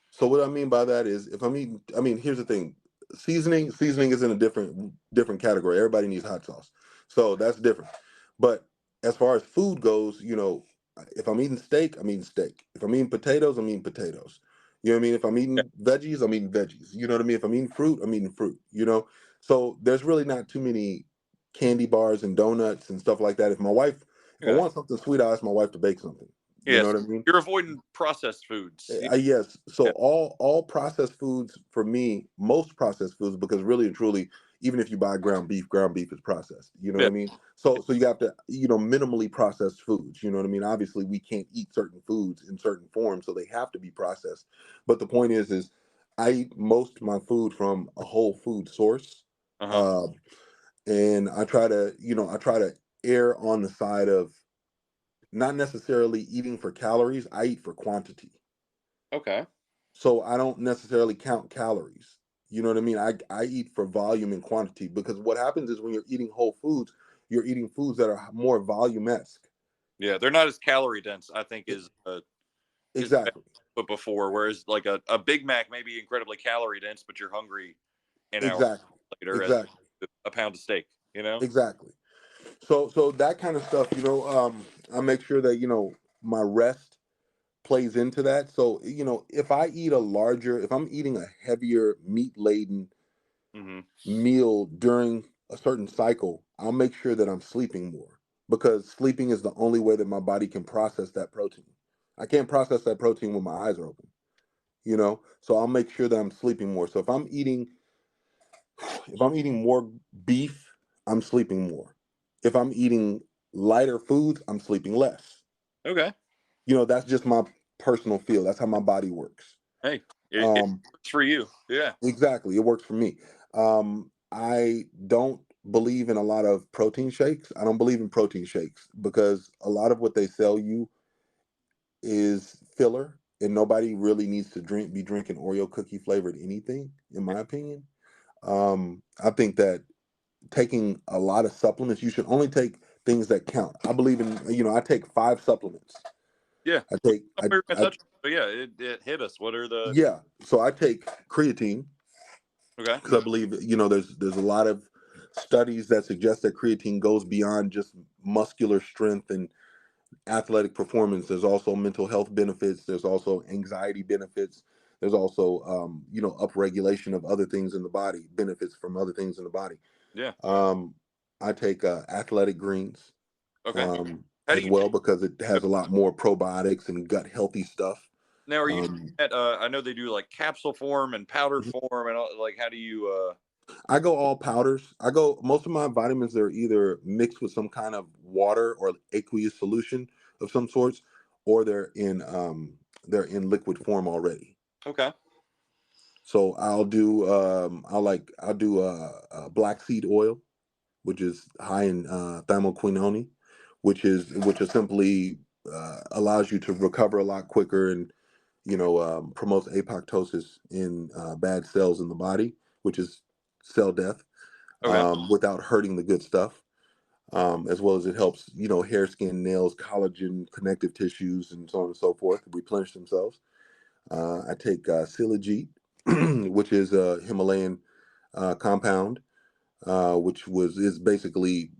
So what I mean by that is if I'm eating, here's the thing, seasoning is in a different category. Everybody needs hot sauce, so that's different. But as far as food goes, if I'm eating steak, I'm eating steak. If I'm eating potatoes, I'm eating potatoes. You know what I mean? If I'm eating veggies, I'm eating veggies. You know what I mean? If I'm eating fruit, I'm eating fruit. So there's really not too many candy bars and donuts and stuff like that. If I want something sweet, I ask my wife to bake something. You know what I mean? You're avoiding processed foods. Yes. So all processed foods for me, most processed foods, because really and truly, even if you buy ground beef is processed. You know what I mean? So you have to, minimally processed foods. You know what I mean? Obviously, we can't eat certain foods in certain forms, so they have to be processed. But the point is I eat most of my food from a whole food source, and I try to err on the side of not necessarily eating for calories. I eat for quantity. Okay. So I don't necessarily count calories. You know what I mean? I eat for volume and quantity because what happens is when you're eating whole foods, you're eating foods that are more volume-esque. Yeah, they're not as calorie dense, I think, Exactly. But before, whereas like a Big Mac may be incredibly calorie dense, but you're hungry an hour later as a pound of steak, Exactly. So that kind of stuff, I make sure that, my rest plays into that. So, if I'm eating a heavier meat laden meal during a certain cycle, I'll make sure that I'm sleeping more because sleeping is the only way that my body can process that protein. I can't process that protein when my eyes are open, so I'll make sure that I'm sleeping more. So if I'm eating more beef, I'm sleeping more. If I'm eating lighter foods, I'm sleeping less. Okay. That's just my personal feel. That's how my body works. Hey, it works for you. Yeah. Exactly. It works for me. I don't believe in a lot of protein shakes. I don't believe in protein shakes because a lot of what they sell you is filler and nobody really needs to be drinking Oreo cookie flavored anything, in my opinion. I think that taking a lot of supplements, you should only take things that count. I believe in, I take 5 supplements. Yeah. I take, but yeah, it hit us. What are the? Yeah. So I take creatine. Okay. Because I believe, there's a lot of studies that suggest that creatine goes beyond just muscular strength and athletic performance. There's also mental health benefits. There's also anxiety benefits. There's also, upregulation of other things in the body, benefits from other things in the body. Yeah. I take athletic greens. Okay. As well, because it has a lot more probiotics and gut healthy stuff. Now, are you at, I know they do like capsule form and powder form and all, like, how do you, I go all powders. Most of my vitamins are either mixed with some kind of water or aqueous solution of some sorts, or they're in liquid form already. Okay. So I'll do black seed oil, which is high in thymoquinone, which is simply allows you to recover a lot quicker and promotes apoptosis in bad cells in the body, which is cell death, without hurting the good stuff. As well as it helps, hair, skin, nails, collagen, connective tissues, and so on and so forth replenish themselves. I take Silagite, which is a Himalayan compound, which is basically,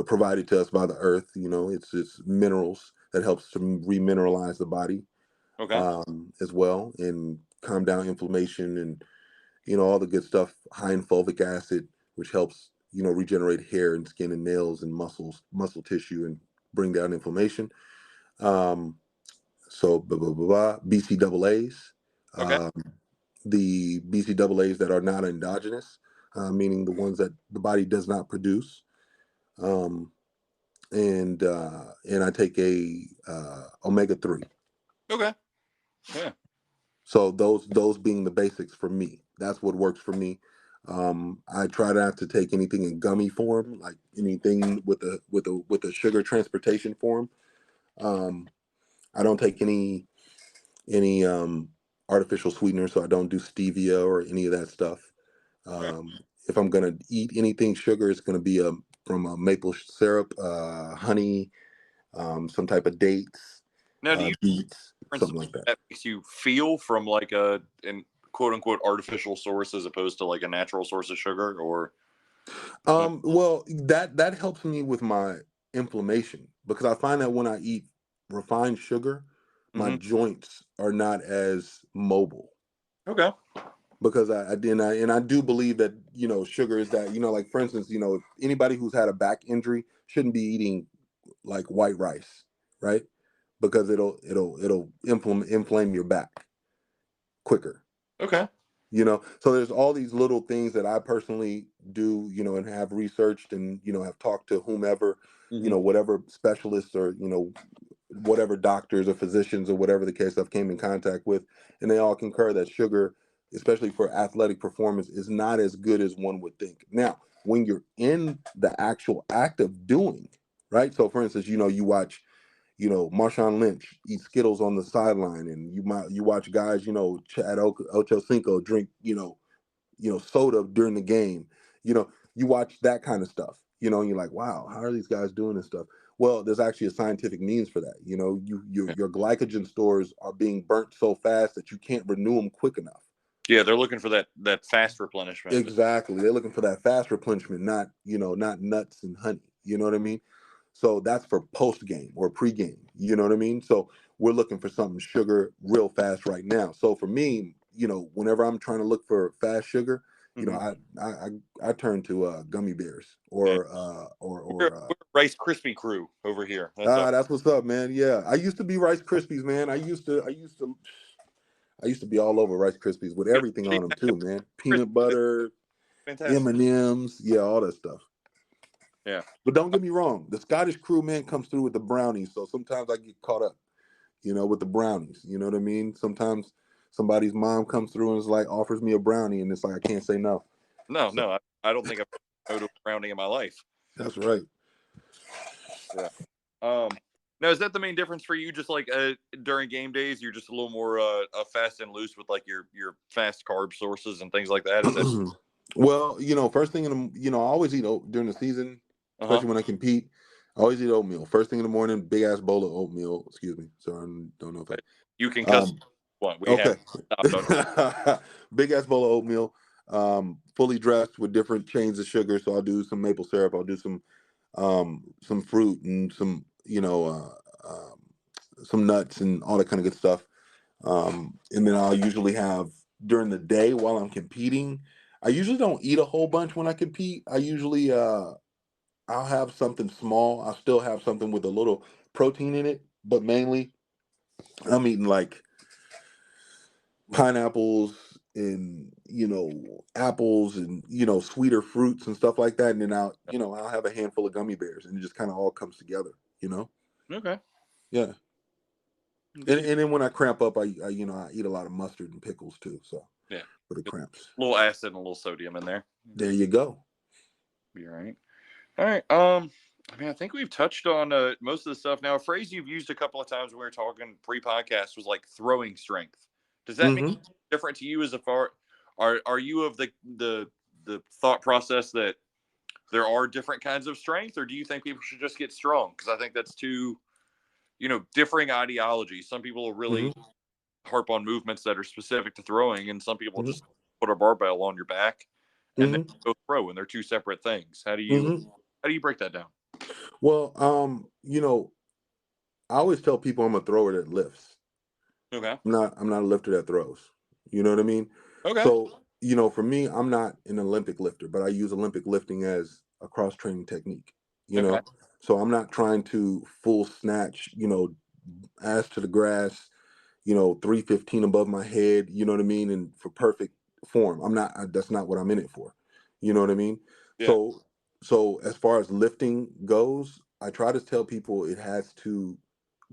provided to us by the earth. It's minerals that helps to remineralize the body, as well, and calm down inflammation and, all the good stuff. High in fulvic acid, which helps, regenerate hair and skin and nails and muscle tissue and bring down inflammation. So blah, blah, blah, blah. BCAAs. The BCAAs that are not endogenous, meaning the ones that the body does not produce. And I take a omega-3. Okay. Yeah. So those being the basics for me. That's what works for me. I try not to take anything in gummy form, like anything with a sugar transportation form. I don't take any artificial sweetener, so I don't do stevia or any of that stuff. If I'm gonna eat anything sugar, it's gonna be from a maple syrup, honey, some type of dates, now, do you beets, something like that. That makes you feel from like a quote unquote artificial source as opposed to like a natural source of sugar, or? Well, that helps me with my inflammation, because I find that when I eat refined sugar, my joints are not as mobile. Okay. Because I do believe that, sugar is that, like, for instance, anybody who's had a back injury shouldn't be eating like white rice, right? Because it'll inflame your back quicker. Okay. So there's all these little things that I personally do, and have researched and, have talked to whomever, whatever specialists or, whatever doctors or physicians or whatever the case I've came in contact with, and they all concur that sugar, especially for athletic performance, is not as good as one would think. Now, when you're in the actual act of doing, right? So for instance, you watch, Marshawn Lynch eat Skittles on the sideline, and you watch guys, Chad Ochocinco drink, soda during the game. You watch that kind of stuff, and you're like, wow, how are these guys doing this stuff? Well, there's actually a scientific means for that. Your glycogen stores are being burnt so fast that you can't renew them quick enough. Yeah, they're looking for that fast replenishment. Exactly. They're looking for that fast replenishment, not nuts and honey. You know what I mean? So that's for post game or pre game. You know what I mean? So we're looking for something sugar real fast right now. So for me, whenever I'm trying to look for fast sugar, I turn to gummy bears or we're Rice Krispie crew over here. That's what's up, man. Yeah, I used to be Rice Krispies, man. I used to be all over Rice Krispies with everything on them too, man. Peanut butter, M&Ms, yeah, all that stuff. Yeah. But don't get me wrong, the Scottish crew, man, comes through with the brownies. So sometimes I get caught up, with the brownies. You know what I mean? Sometimes somebody's mom comes through and is like, offers me a brownie, and it's like, I can't say no. No, I don't think I've ever to a brownie in my life. That's right. Yeah. Now, is that the main difference for you? Just like during game days, you're just a little more fast and loose with like your fast carb sources and things like that? Is that... Well, first thing I always eat during the season, especially when I compete. I always eat oatmeal. First thing in the morning, big ass bowl of oatmeal. Excuse me. So I don't know if You can cuss one. We have okay. Big ass bowl of oatmeal, fully dressed with different chains of sugar. So I'll do some maple syrup. I'll do some fruit and some, some nuts and all that kind of good stuff. And then I'll usually have during the day while I'm competing. I usually don't eat a whole bunch when I compete. I usually I'll have something small. I'll still have something with a little protein in it, but mainly I'm eating like pineapples and apples and sweeter fruits and stuff like that. And then I'll have a handful of gummy bears, and it just kind of all comes together. Okay. Yeah. And then when I cramp up, I eat a lot of mustard and pickles too. So yeah, for the cramps, a little acid and a little sodium in there. There you go. Be all right. All right. I think we've touched on most of the stuff. Now, a phrase you've used a couple of times when we were talking pre-podcast was like throwing strength. Does that mean different to you as far? Are you of the thought process that there are different kinds of strength, or do you think people should just get strong? Because I think that's two, differing ideologies. Some people will really harp on movements that are specific to throwing, and some people just put a barbell on your back and then go throw, and they're two separate things. How do you break that down? Well, I always tell people I'm a thrower that lifts. Okay. I'm not a lifter that throws. You know what I mean? Okay. So, for me, I'm not an Olympic lifter, but I use Olympic lifting as a cross training technique. So I'm not trying to full snatch, ass to the grass, 315 above my head, you know what I mean? And for perfect form. That's not what I'm in it for. You know what I mean? Yeah. So as far as lifting goes, I try to tell people it has to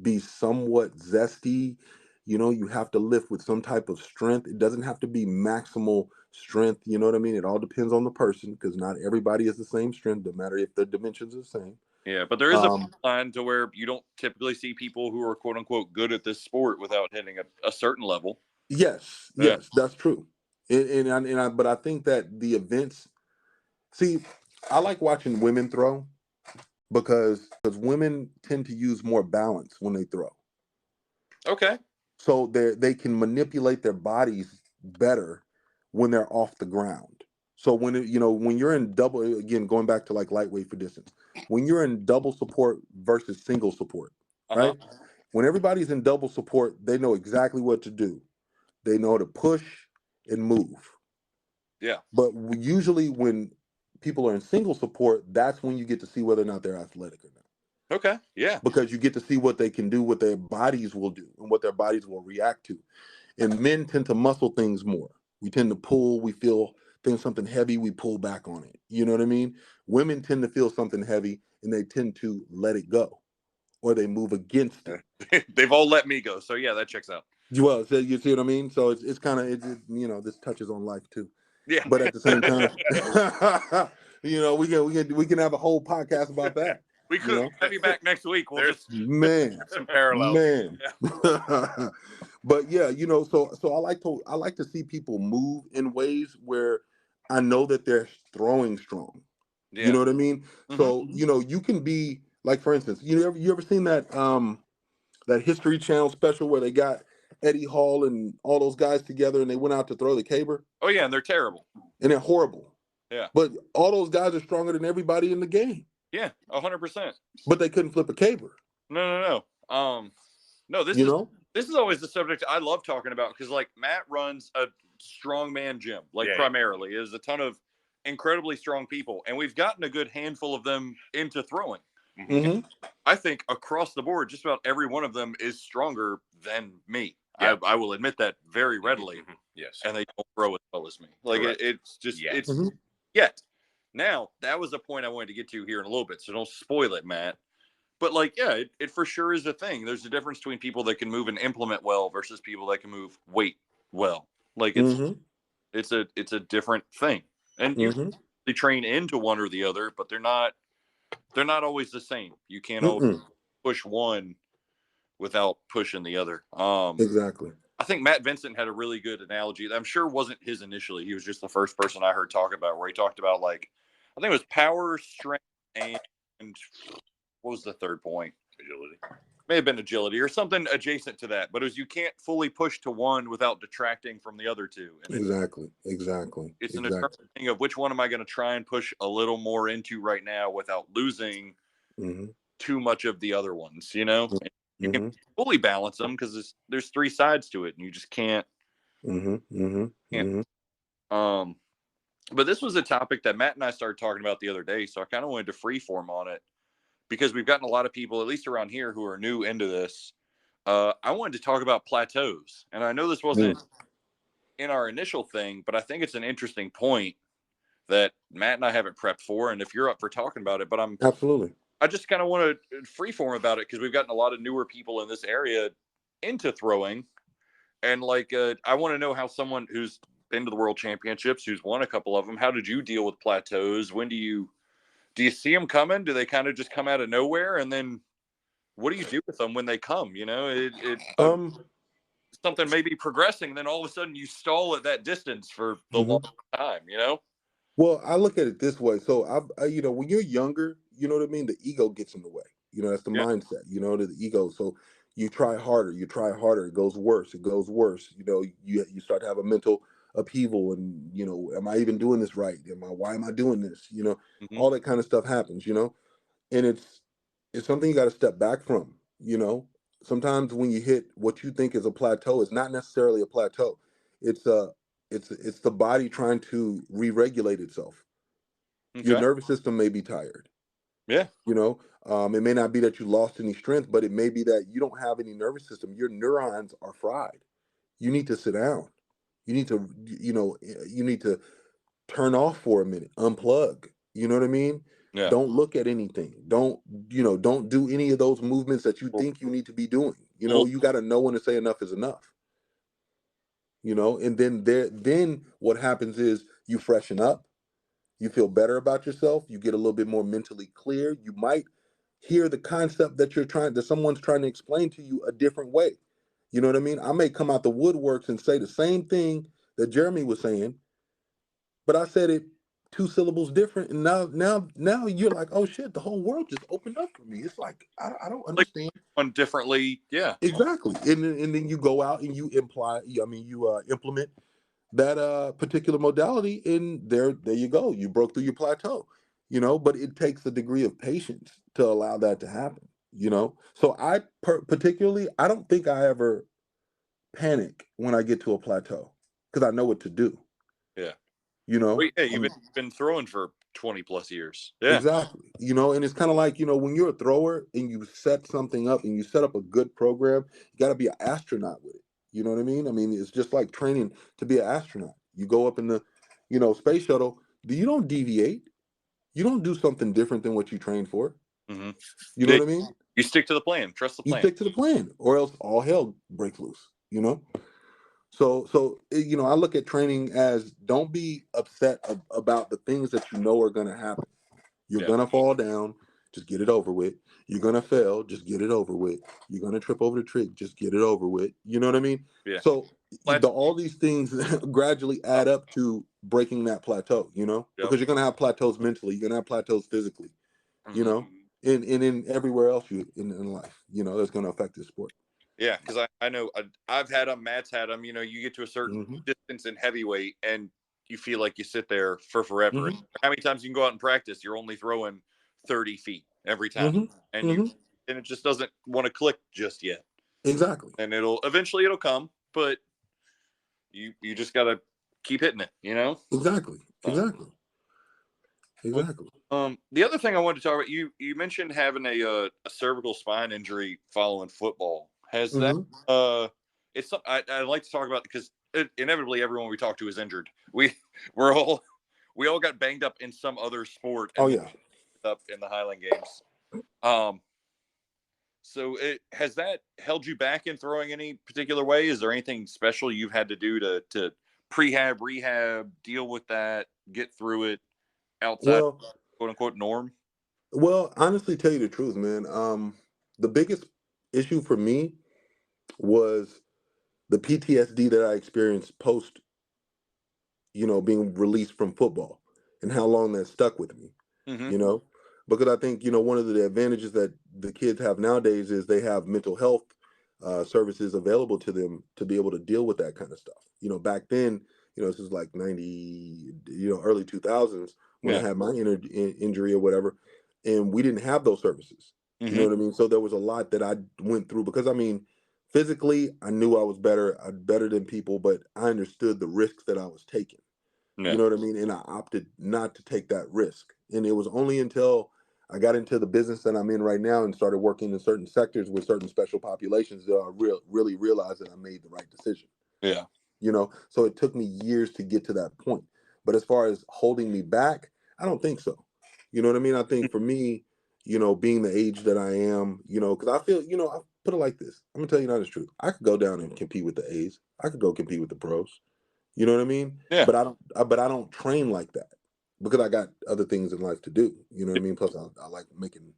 be somewhat zesty. You have to lift with some type of strength. It doesn't have to be maximal strength. You know what I mean? It all depends on the person, because not everybody is the same strength, no matter if the dimensions are the same. Yeah, but there is a line to where you don't typically see people who are quote unquote good at this sport without hitting a certain level. Yes, that's true. But I think that the events. See, I like watching women throw because women tend to use more balance when they throw. Okay. So they can manipulate their bodies better when they're off the ground. So when you're in double, again, going back to like lightweight for distance, when you're in double support versus single support, right? When everybody's in double support, they know exactly what to do. They know to push and move. Yeah. But usually when people are in single support, that's when you get to see whether or not they're athletic or not. Okay. Yeah. Because you get to see what they can do, what their bodies will do, and what their bodies will react to. And men tend to muscle things more. We tend to pull, we feel something heavy, we pull back on it. You know what I mean? Women tend to feel something heavy and they tend to let it go, or they move against it. They've all let me go. So yeah, that checks out. Well, so you see what I mean? So it's kind of, this touches on life too. Yeah. But at the same time, we can have a whole podcast about that. We could have you back next week. We'll just some parallels. Man. Yeah. But yeah, so I like to see people move in ways where I know that they're throwing strong. Yeah. You know what I mean? So, you can be like, for instance, you ever seen that that History Channel special where they got Eddie Hall and all those guys together and they went out to throw the caber? Oh yeah, and they're terrible. And they're horrible. Yeah. But all those guys are stronger than everybody in the game. Yeah, 100%. But they couldn't flip a caber. No. No, this is always the subject I love talking about, because like Matt runs a strongman gym, primarily. There's a ton of incredibly strong people, and we've gotten a good handful of them into throwing. Mm-hmm. I think across the board, just about every one of them is stronger than me. Yeah. I will admit that very readily. Yes. And they don't throw as well as me. Like it's just it's Mm-hmm. yet. Now, that was a point I wanted to get to here in a little bit, so don't spoil it, Matt. But it for sure is a thing. There's a difference between people that can move and implement well versus people that can move weight well. Like it's a different thing. And they train into one or the other, but they're not always the same. You can't always push one without pushing the other. Exactly. I think Matt Vincent had a really good analogy that I'm sure wasn't his initially. He was just the first person I heard talk about, where he talked about, like, I think it was power, strength, and what was the third point? Agility. May have been agility or something adjacent to that, but it was you can't fully push to one without detracting from the other two. And Exactly. it's an eternal thing of which one am I going to try and push a little more into right now without losing too much of the other ones, you know? You can fully balance them because there's three sides to it, and you just can't. But this was a topic that Matt and I started talking about the other day, so I kind of wanted to freeform on it because we've gotten a lot of people, at least around here, who are new into this. I wanted to talk about plateaus, and I know this wasn't in our initial thing, but I think it's an interesting point that Matt and I haven't prepped for, and if you're up for talking about it, but absolutely. I just kind of want to freeform about it because we've gotten a lot of newer people in this area into throwing, and like I want to know how someone who's been to the World Championships, who's won a couple of them, how did you deal with plateaus? When do you see them coming? Do they kind of just come out of nowhere, and then what do you do with them when they come? You know, something may be progressing, then all of a sudden you stall at that distance for the long time. You know. Well, I look at it this way. So I you know, when you're younger, you know what I mean. The ego gets in the way. You know, that's the mindset. You know, the ego. So you try harder. You try harder. It goes worse. It goes worse. You know, you start to have a mental upheaval, and you know, am I even doing this right? Why am I doing this? You know, all that kind of stuff happens. You know, and it's something you got to step back from. You know, sometimes when you hit what you think is a plateau, it's not necessarily a plateau. It's the body trying to re-regulate itself. Your nervous system may be tired. Yeah. You know, it may not be that you lost any strength, but it may be that you don't have any nervous system. Your neurons are fried. You need to sit down. You need to, you need to turn off for a minute, unplug. You know what I mean? Yeah. Don't look at anything. Don't do any of those movements that you think you need to be doing. You know, you got to know when to say enough is enough. You know, and then what happens is you freshen up, you feel better about yourself, you get a little bit more mentally clear. You might hear the concept that someone's trying to explain to you a different way. You know what I mean? I may come out the woodworks and say the same thing that Jeremy was saying, but I said it 2 syllables different, and now you're like, oh shit, the whole world just opened up for me. It's like I don't understand. Like, differently, yeah, exactly. And then you go out and you implement that particular modality, and there you go. You broke through your plateau. You know, but it takes a degree of patience to allow that to happen. You know, so particularly, I don't think I ever panic when I get to a plateau because I know what to do. Yeah. You know, well, yeah, you've been throwing for 20 plus years. Yeah, exactly. You know, and it's kind of like, you know, when you're a thrower and you set something up and you set up a good program, you got to be an astronaut with it. You know what I mean? I mean, it's just like training to be an astronaut. You go up in the, space shuttle. You don't deviate. You don't do something different than what you trained for. You know what I mean? You stick to the plan. Trust the plan. You stick to the plan, or else all hell breaks loose. You know. So I look at training as, don't be upset about the things that you know are going to happen. You're going to fall down, just get it over with. You're going to fail, just get it over with. You're going to trip over the trick, just get it over with. You know what I mean? Yeah. So all these things gradually add up to breaking that plateau, because you're going to have plateaus mentally. You're going to have plateaus physically, and in everywhere else in life, that's going to affect this sport. Yeah, because I know I've had them, Matt's had them. You know, you get to a certain distance in heavyweight, and you feel like you sit there for forever. How many times you can go out and practice? You're only throwing 30 feet every time, and it just doesn't want to click just yet. Exactly. And eventually it'll come, but you just gotta keep hitting it. Exactly. The other thing I wanted to talk about, you mentioned having a cervical spine injury following football. Has that it's something I like to talk about because inevitably everyone we talk to is injured. We all got banged up in some other sport. And up in the Highland Games. So has that held you back in throwing any particular way? Is there anything special you've had to do to prehab, rehab, deal with that, get through it outside quote unquote norm? Well, honestly, tell you the truth, man. The biggest issue for me was the PTSD that I experienced post, being released from football, and how long that stuck with me. because I think, one of the advantages that the kids have nowadays is they have mental health services available to them to be able to deal with that kind of stuff. Back then, this is like 90, early 2000s when I had my injury or whatever, and we didn't have those services. You know what I mean? So there was a lot that I went through because, physically, I knew I was better than people, but I understood the risks that I was taking. Yeah. You know what I mean? And I opted not to take that risk. And it was only until I got into the business that I'm in right now and started working in certain sectors with certain special populations that I really realized that I made the right decision. Yeah. So it took me years to get to that point. But as far as holding me back, I don't think so. You know what I mean? I think for me, being the age that I am, because I feel, I put it like this. I'm gonna tell you the honest truth. I could go down and compete with the A's. I could go compete with the pros. You know what I mean? Yeah. But I don't train like that because I got other things in life to do. You know what I mean? Plus, I like making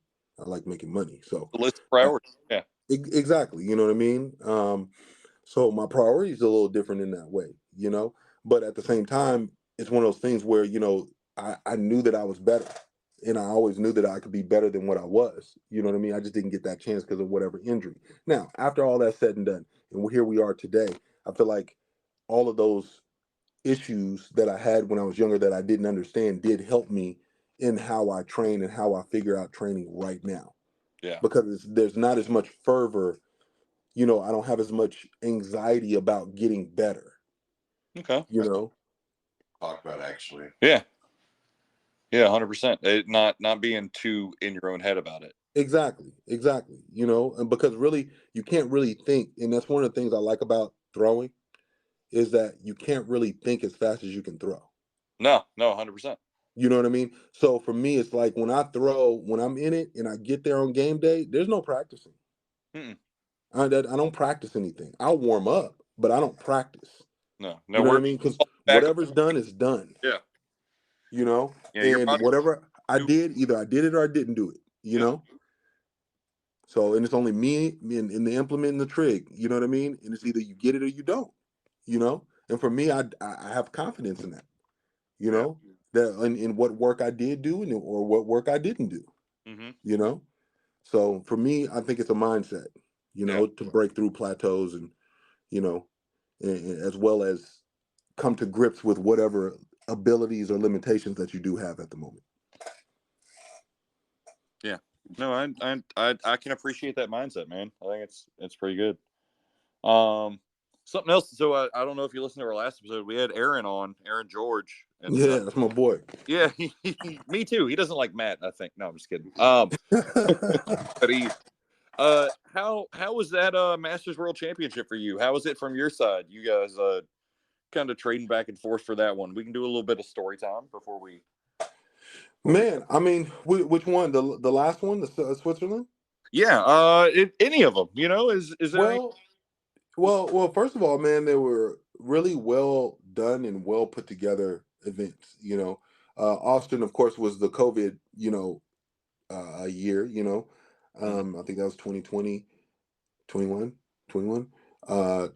money. So The list of priorities. Yeah. Exactly. You know what I mean? So my priorities are a little different in that way. But at the same time, it's one of those things where I knew that I was better, and I always knew that I could be better than what I was. You know what I mean? I just didn't get that chance because of whatever injury. Now, after all that's said and done, and here we are today, I feel like all of those issues that I had when I was younger that I didn't understand did help me in how I train and how I figure out training right now. Yeah. Because there's not as much fervor. I don't have as much anxiety about getting better. Okay. Talk about actually. Yeah. Yeah, 100%. Not being too in your own head about it. Exactly. And because really you can't really think, and that's one of the things I like about throwing is that you can't really think as fast as you can throw. No, 100%. You know what I mean? So for me, it's like when I'm in it and I get there on game day, there's no practicing. I don't practice anything. I'll warm up, but I don't practice. No, you know what I mean? Because whatever's done is done. Yeah. And whatever I did, either I did it or I didn't do it. So, and it's only me in the implement and the trig. You know what I mean? And it's either you get it or you don't. And for me, I have confidence in that. That in what work I did do or what work I didn't do. So for me, I think it's a mindset. To break through plateaus and as well as come to grips with whatever abilities or limitations that you do have at the moment. Yeah. No, I can appreciate that mindset, man. I think it's pretty good. Something else. So I don't know if you listened to our last episode. We had Aaron George. And that's my boy. Yeah, me too. He doesn't like Matt, I think. No, I'm just kidding. But how was that Masters World Championship for you? How was it from your side? You guys kind of trading back and forth for that one. We can do a little bit of story time before we. Man, I mean, which one? The last one, the Switzerland? Yeah, any of them. Is there? Well. First of all, man, they were really well done and well put together events. Austin, of course, was the COVID, year. I think that was 2020, 21.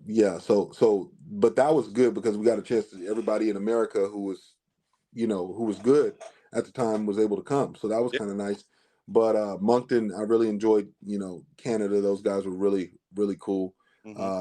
Yeah. So, but that was good because we got a chance to everybody in America who was good at the time was able to come. So that was kind of nice. But Moncton, I really enjoyed, Canada. Those guys were really, really cool.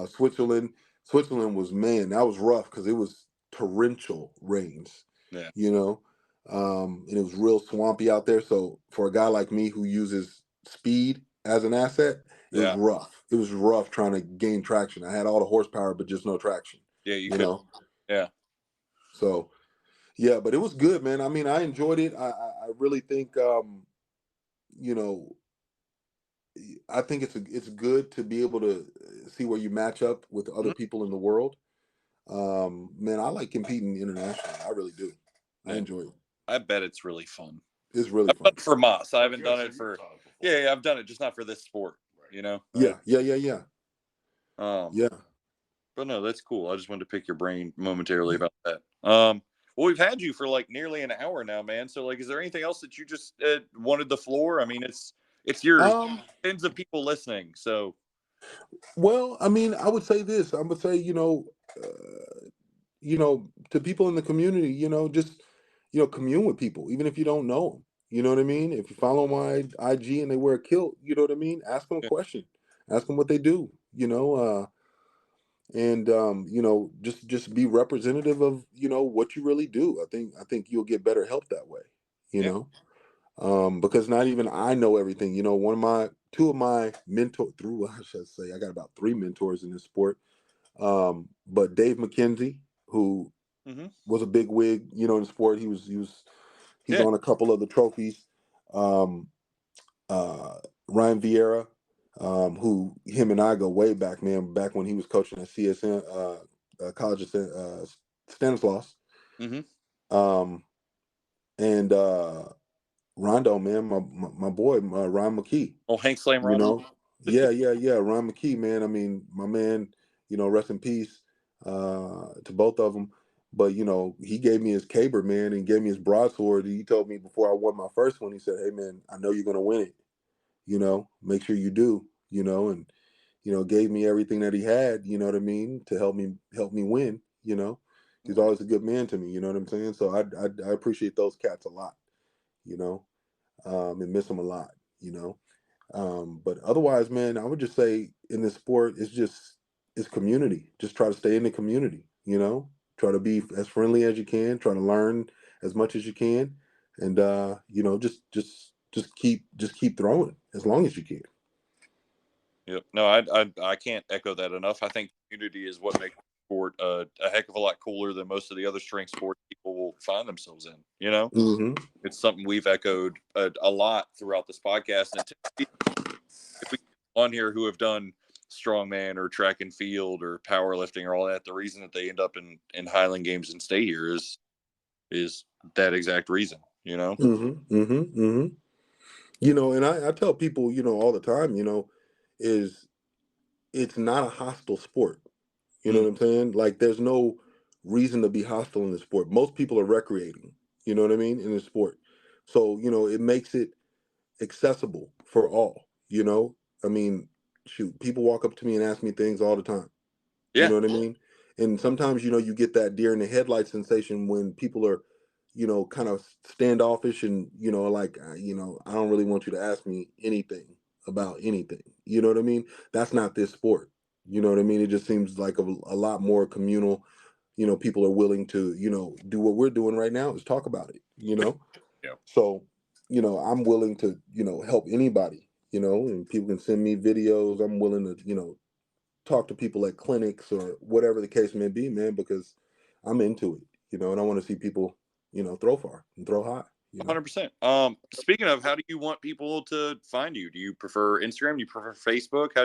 Switzerland was, man, that was rough because it was torrential rains. Yeah. And it was real swampy out there. So for a guy like me who uses speed as an asset, it was rough. It was rough trying to gain traction. I had all the horsepower, but just no traction. Yeah, you know. Yeah. So, yeah, but it was good, man. I mean, I enjoyed it. I really think, I think it's good to be able to see where you match up with other people in the world. Man, I like competing internationally. I really do. I enjoy it. I bet it's really fun. It's really fun. For Moss, I haven't done it for. Yeah, I've done it, just not for this sport. Yeah. Yeah. But no, that's cool. I just wanted to pick your brain momentarily about that. Well, we've had you for like nearly an hour now, man. So, like, is there anything else that you just wanted the floor? I mean, it's yours. Tens of people listening. So, well, I mean, I would say this. I would say, to people in the community, just, commune with people, even if you don't know You know what I mean? If you follow my IG and they wear a kilt, you know what I mean? Ask them a question. Ask them what they do. And just be representative of what you really do. I think you'll get better help that way. You know, because not even I know everything. Two of my I should say, I got about 3 mentors in this sport. But Dave McKenzie, who was a big wig, in the sport. He's on a couple of the trophies. Um, Ryan Vieira, who him and I go way back, man. Back when he was coaching at CSN, College of Stanislaus. Um, and Rondo, man, my boy, Ron McKee. Oh, Hank Slam Rondo. Yeah. Ron McKee, man. I mean, my man, rest in peace to both of them. But, he gave me his caber, man, and gave me his broadsword. He told me before I won my first one, he said, hey, man, I know you're going to win it. Make sure you do, and, gave me everything that he had, you know what I mean, to help me win, He's always a good man to me, you know what I'm saying? So I appreciate those cats a lot, and miss them a lot, But otherwise, man, I would just say in this sport, it's community. Just try to stay in the community, Try to be as friendly as you can, try to learn as much as you can, and just keep throwing as long as you can. Yep. No, I can't echo that enough. I think community is what makes sport a heck of a lot cooler than most of the other strength sports people will find themselves in. It's something we've echoed a lot throughout this podcast. And if we on here who have done strongman or track and field or powerlifting or all that, the reason that they end up in Highland Games and stay here is that exact reason. And I tell people, all the time, is it's not a hostile sport. You know what I'm saying? Like, there's no reason to be hostile in the sport. Most people are recreating, you know what I mean, in the sport. So, it makes it accessible for all, I mean, shoot, people walk up to me and ask me things all the time. Yeah. You know what I mean? And sometimes, you get that deer in the headlight sensation when people are, kind of standoffish and, like, I don't really want you to ask me anything about anything. You know what I mean? That's not this sport. You know what I mean? It just seems like a lot more communal. People are willing to, do what we're doing right now is talk about it, Yeah. So, I'm willing to, help anybody, and people can send me videos. I'm willing to, talk to people at clinics or whatever the case may be, man, because I'm into it, and I want to see people, throw far and throw high. 100%. Speaking of, how do you want people to find you? Do you prefer Instagram? Do you prefer Facebook?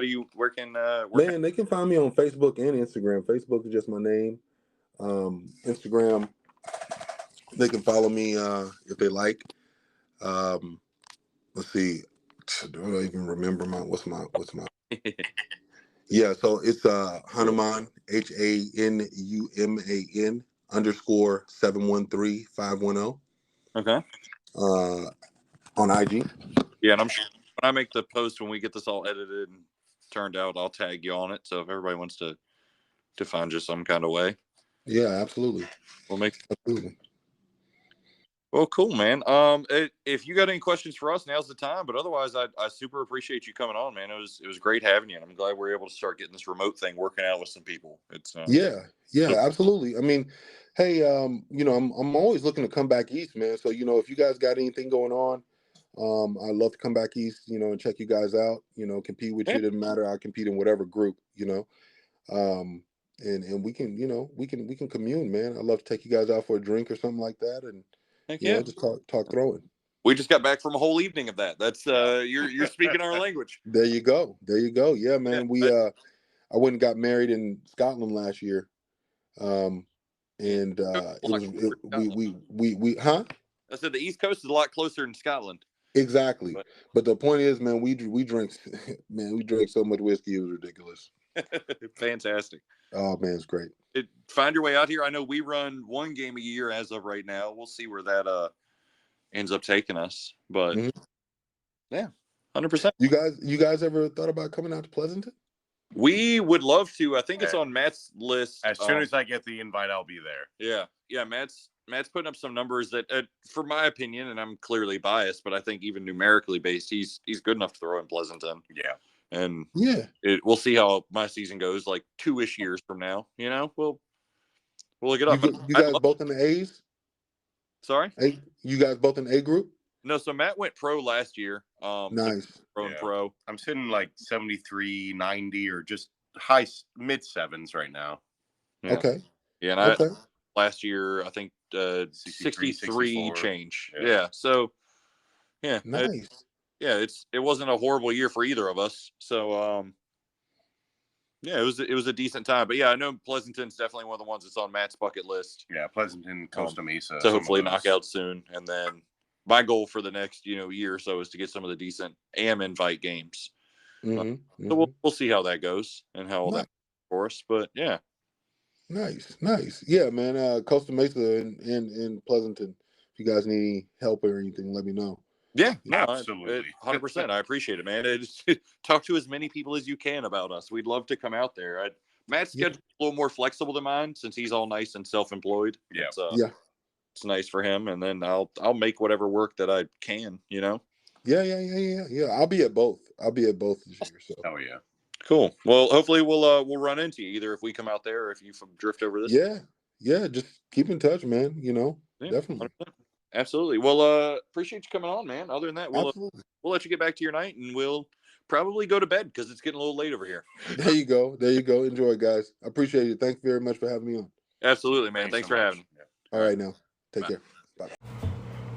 Man, they can find me on Facebook and Instagram. Facebook is just my name. Instagram, they can follow me if they like. Let's see. Do I even remember what's my Yeah, so it's Hanuman, HANUMAN _713510. Okay. On IG. Yeah, and I'm sure when I make the post, when we get this all edited and turned out, I'll tag you on it. So if everybody wants to find you some kind of way. Yeah, absolutely. We'll make absolutely. Well, cool, man. If you got any questions for us, now's the time. But otherwise, I super appreciate you coming on, man. It was great having you, and I'm glad we're able to start getting this remote thing working out with some people. It's yeah, absolutely. I mean, hey, I'm always looking to come back east, man. So if you guys got anything going on, I'd love to come back east, and check you guys out. Compete with you. It doesn't matter. I compete in whatever group, and we can, we can commune, man. I'd love to take you guys out for a drink or something like that, and just talk throwing. We just got back from a whole evening of that. That's you're speaking our language. There you go. Yeah, man. I went and got married in Scotland last year, and it was we huh? I said the East Coast is a lot closer than Scotland. Exactly, but the point is, man, we drank, man, we drank so much whiskey, it was ridiculous. Fantastic. Oh man, it's great. Find your way out here. I know we run one game a year as of right now. We'll see where that ends up taking us, but yeah, 100%. You guys ever thought about coming out to Pleasanton? We would love to. I think it's on Matt's list. As soon as I get the invite, I'll be there. Yeah, Matt's Matt's putting up some numbers that, for my opinion, and I'm clearly biased, but I think even numerically based, he's good enough to throw in Pleasanton. Yeah. And Yeah. we'll see how my season goes, like 2-ish years from now. We'll look it up. You guys both in the A's? Sorry? You guys both in the A group? No, so Matt went pro last year. Nice. Pro and pro. I'm sitting like 73, 90, or just mid sevens right now. Yeah. Okay. Yeah, and last year I think 63 change. Yeah. So yeah. Nice. It wasn't a horrible year for either of us. So yeah, it was a decent time. But yeah, I know Pleasanton's definitely one of the ones that's on Matt's bucket list. Yeah, Pleasanton, Costa Mesa. So hopefully knock out soon. And then my goal for the next year or so is to get some of the decent AM invite games. So we'll see how that goes and how all that for us. But yeah. Nice. Yeah, man. Costa Mesa and Pleasanton. If you guys need any help or anything, let me know. Yeah, no, absolutely. 100%. I appreciate it, man. Talk to as many people as you can about us. We'd love to come out there. Matt's schedule's a little more flexible than mine since he's all nice and self-employed. Yeah. It's nice for him, and then I'll make whatever work that I can. Yeah. I'll be at both. This year. So. Oh yeah. Cool. Well, hopefully we'll run into you either if we come out there or if you drift over this. Yeah. Just keep in touch, man. Definitely. 100%. Absolutely. Well, appreciate you coming on, man. Other than that, we'll let you get back to your night, and we'll probably go to bed because it's getting a little late over here. There you go. Enjoy, guys. I appreciate it. Thanks very much for having me on. Absolutely, man. Thanks for having me. All right, now. Take care. Bye.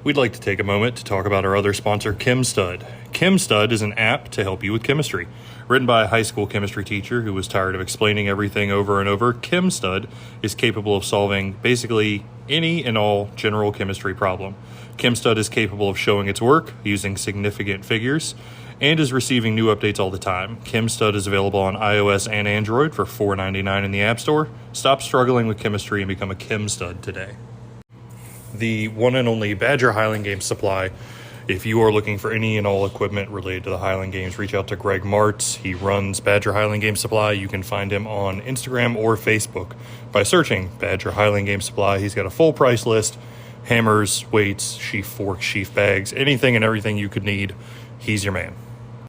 We'd like to take a moment to talk about our other sponsor, ChemStud. ChemStud is an app to help you with chemistry. Written by a high school chemistry teacher who was tired of explaining everything over and over, ChemStud is capable of solving basically any and all general chemistry problem. ChemStud is capable of showing its work using significant figures and is receiving new updates all the time. ChemStud is available on iOS and Android for $4.99 in the App Store. Stop struggling with chemistry and become a ChemStud today. The one and only Badger Highland Games supply. If you are looking for any and all equipment related to the Highland Games, reach out to Greg Martz. He runs Badger Highland Games Supply. You can find him on Instagram or Facebook by searching Badger Highland Games Supply. He's got a full price list, hammers, weights, sheaf forks, sheaf bags, anything and everything you could need. He's your man.